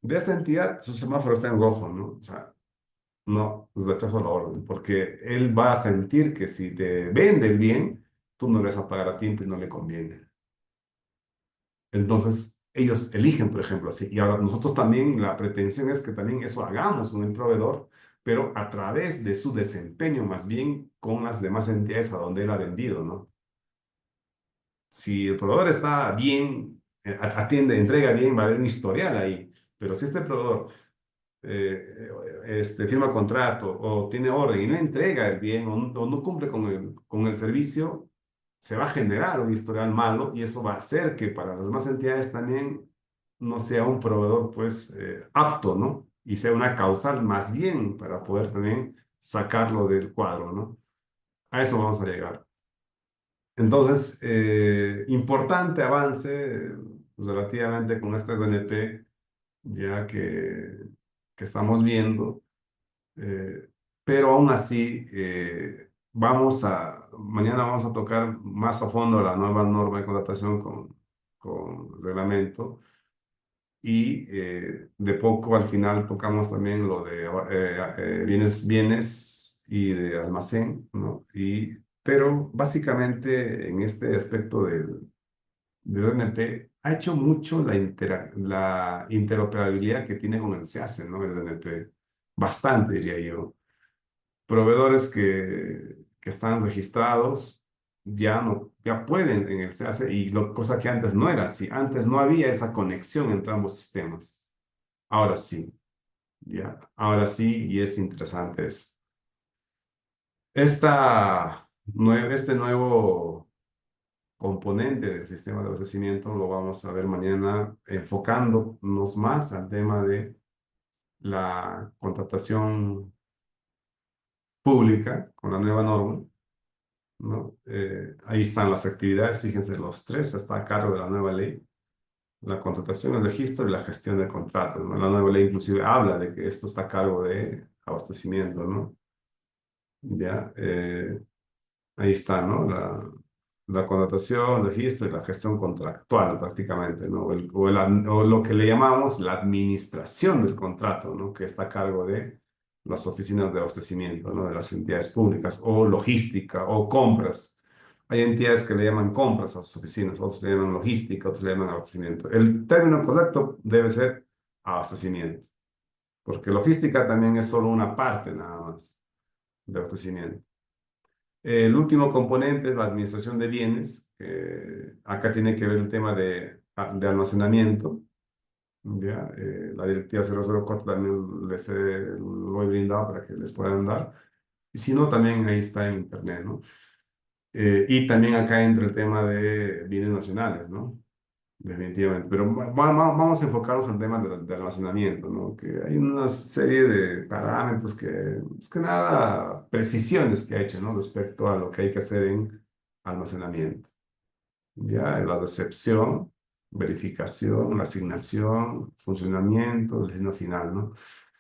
de esta entidad su semáforo está en rojo, ¿no? O sea, no, rechazo la orden, porque él va a sentir que si te vende el bien, tú no le vas a pagar a tiempo y no le conviene. Entonces, ellos eligen, por ejemplo, así. Y ahora nosotros también, la pretensión es que también eso hagamos con el proveedor, pero a través de su desempeño, más bien con las demás entidades a donde él ha vendido, ¿no? Si el proveedor está bien, atiende, entrega bien, va a haber un historial ahí. Pero si este proveedor firma contrato o tiene orden y no entrega el bien o no cumple con el servicio, se va a generar un historial malo y eso va a hacer que para las demás entidades también no sea un proveedor pues apto, ¿no? Y sea una causal más bien para poder también sacarlo del cuadro, ¿no? A eso vamos a llegar. Entonces, importante avance relativamente con estas DNP, ya que estamos viendo, eh, pero aún así mañana vamos a tocar más a fondo la nueva norma de contratación con reglamento y de poco al final tocamos también lo de bienes y de almacén, ¿no? Pero básicamente en este aspecto del ONP ha hecho mucho la interoperabilidad que tiene con el SEACE, ¿no? El ONP, bastante diría yo. Proveedores que están registrados ya no, ya pueden en el SEACE cosa que antes no era así. Antes no había esa conexión entre ambos sistemas. Ahora sí, ya, ahora sí y es interesante eso. Este nuevo componente del sistema de abastecimiento lo vamos a ver mañana enfocándonos más al tema de la contratación pública con la nueva norma, ¿no? Ahí están las actividades, fíjense, los tres está a cargo de la nueva ley, la contratación, el registro y la gestión de contratos, ¿no? La nueva ley inclusive habla de que esto está a cargo de abastecimiento, ¿no? Ya, ahí está, ¿no? La contratación, el registro y la gestión contractual prácticamente, ¿no? O lo que le llamamos la administración del contrato, ¿no? Que está a cargo de las oficinas de abastecimiento, ¿no? De las entidades públicas, o logística, o compras. Hay entidades que le llaman compras a sus oficinas, otros le llaman logística, otros le llaman abastecimiento. El término correcto debe ser abastecimiento, porque logística también es solo una parte nada más de abastecimiento. El último componente es la administración de bienes. Acá tiene que ver el tema de almacenamiento. ¿Ya? La directiva 004 también lo he brindado para que les puedan dar. Y si no, también ahí está en internet, ¿no? Y también acá entra el tema de bienes nacionales, ¿no? Definitivamente. Pero vamos a enfocarnos en el tema de almacenamiento, ¿no? Que hay una serie de parámetros es que nada, precisiones que ha hecho, ¿no? Respecto a lo que hay que hacer en almacenamiento. Ya, la recepción, verificación, la asignación, funcionamiento, el destino final, ¿no?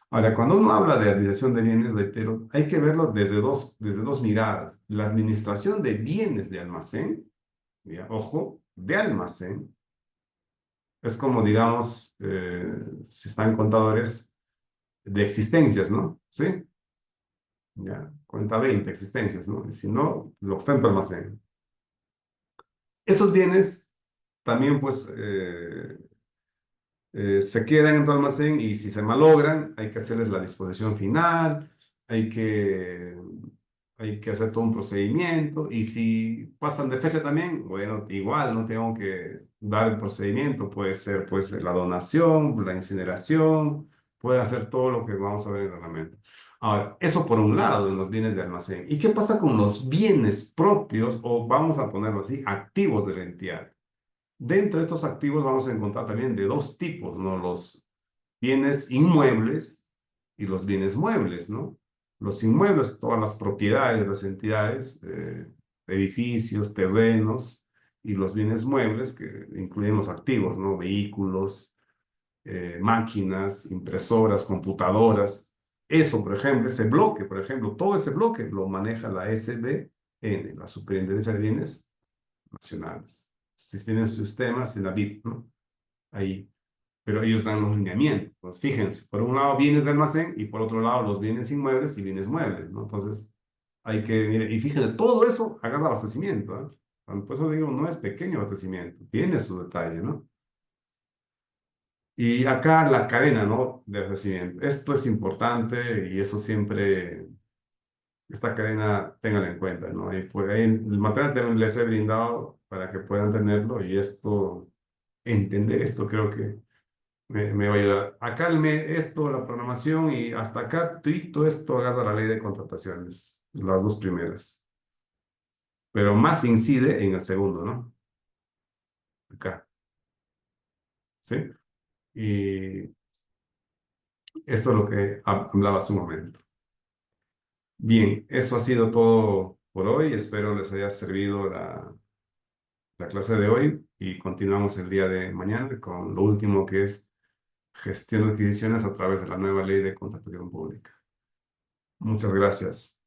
Ahora, cuando uno habla de administración de bienes, reitero, hay que verlo desde dos miradas. La administración de bienes de almacén, ¿ya? Ojo, de almacén es como, digamos, si están contadores de existencias, ¿no? ¿Sí? Ya, cuenta 20 existencias, ¿no? Y si no, lo que está en tu almacén. Esos bienes también, pues, se quedan en tu almacén y si se malogran, hay que hacerles la disposición final, hay que hay que hacer todo un procedimiento y si pasan de fecha también, bueno, igual no tengo que dar el procedimiento, puede ser pues la donación, la incineración, pueden hacer todo lo que vamos a ver en el reglamento. Ahora, eso por un lado en los bienes de almacén. ¿Y qué pasa con los bienes propios o vamos a ponerlo así, activos de la entidad? Dentro de estos activos vamos a encontrar también de dos tipos, ¿no? Los bienes inmuebles y los bienes muebles, ¿no? Los inmuebles, todas las propiedades de las entidades, edificios, terrenos, y los bienes muebles, que incluyen los activos, ¿no? Vehículos, máquinas, impresoras, computadoras. Eso, por ejemplo, ese bloque, por ejemplo, todo ese bloque lo maneja la SBN, la Superintendencia de Bienes Nacionales. Si tienen su sistema, SINAVIP, ¿no? Ahí, pero ellos dan los lineamientos. Pues fíjense, por un lado bienes de almacén y por otro lado los bienes inmuebles y bienes muebles, ¿no? Entonces, hay que, mire, y fíjense, todo eso hagas abastecimiento, ¿eh? Por eso digo, no es pequeño abastecimiento, tiene su detalle, ¿no? Y acá la cadena, ¿no? De abastecimiento. Esto es importante y eso siempre, esta cadena, ténganla en cuenta, ¿no? Y pues ahí el material también les he brindado para que puedan tenerlo y esto, entender esto creo que me va a ayudar. Acá esto, la programación y hasta acá, todo esto hagas a la ley de contrataciones, las dos primeras. Pero más incide en el segundo, ¿no? Acá, ¿sí? Y esto es lo que hablaba hace un momento. Bien, eso ha sido todo por hoy. Espero les haya servido la clase de hoy y continuamos el día de mañana con lo último que es gestión de adquisiciones a través de la nueva ley de contratación pública. Muchas gracias.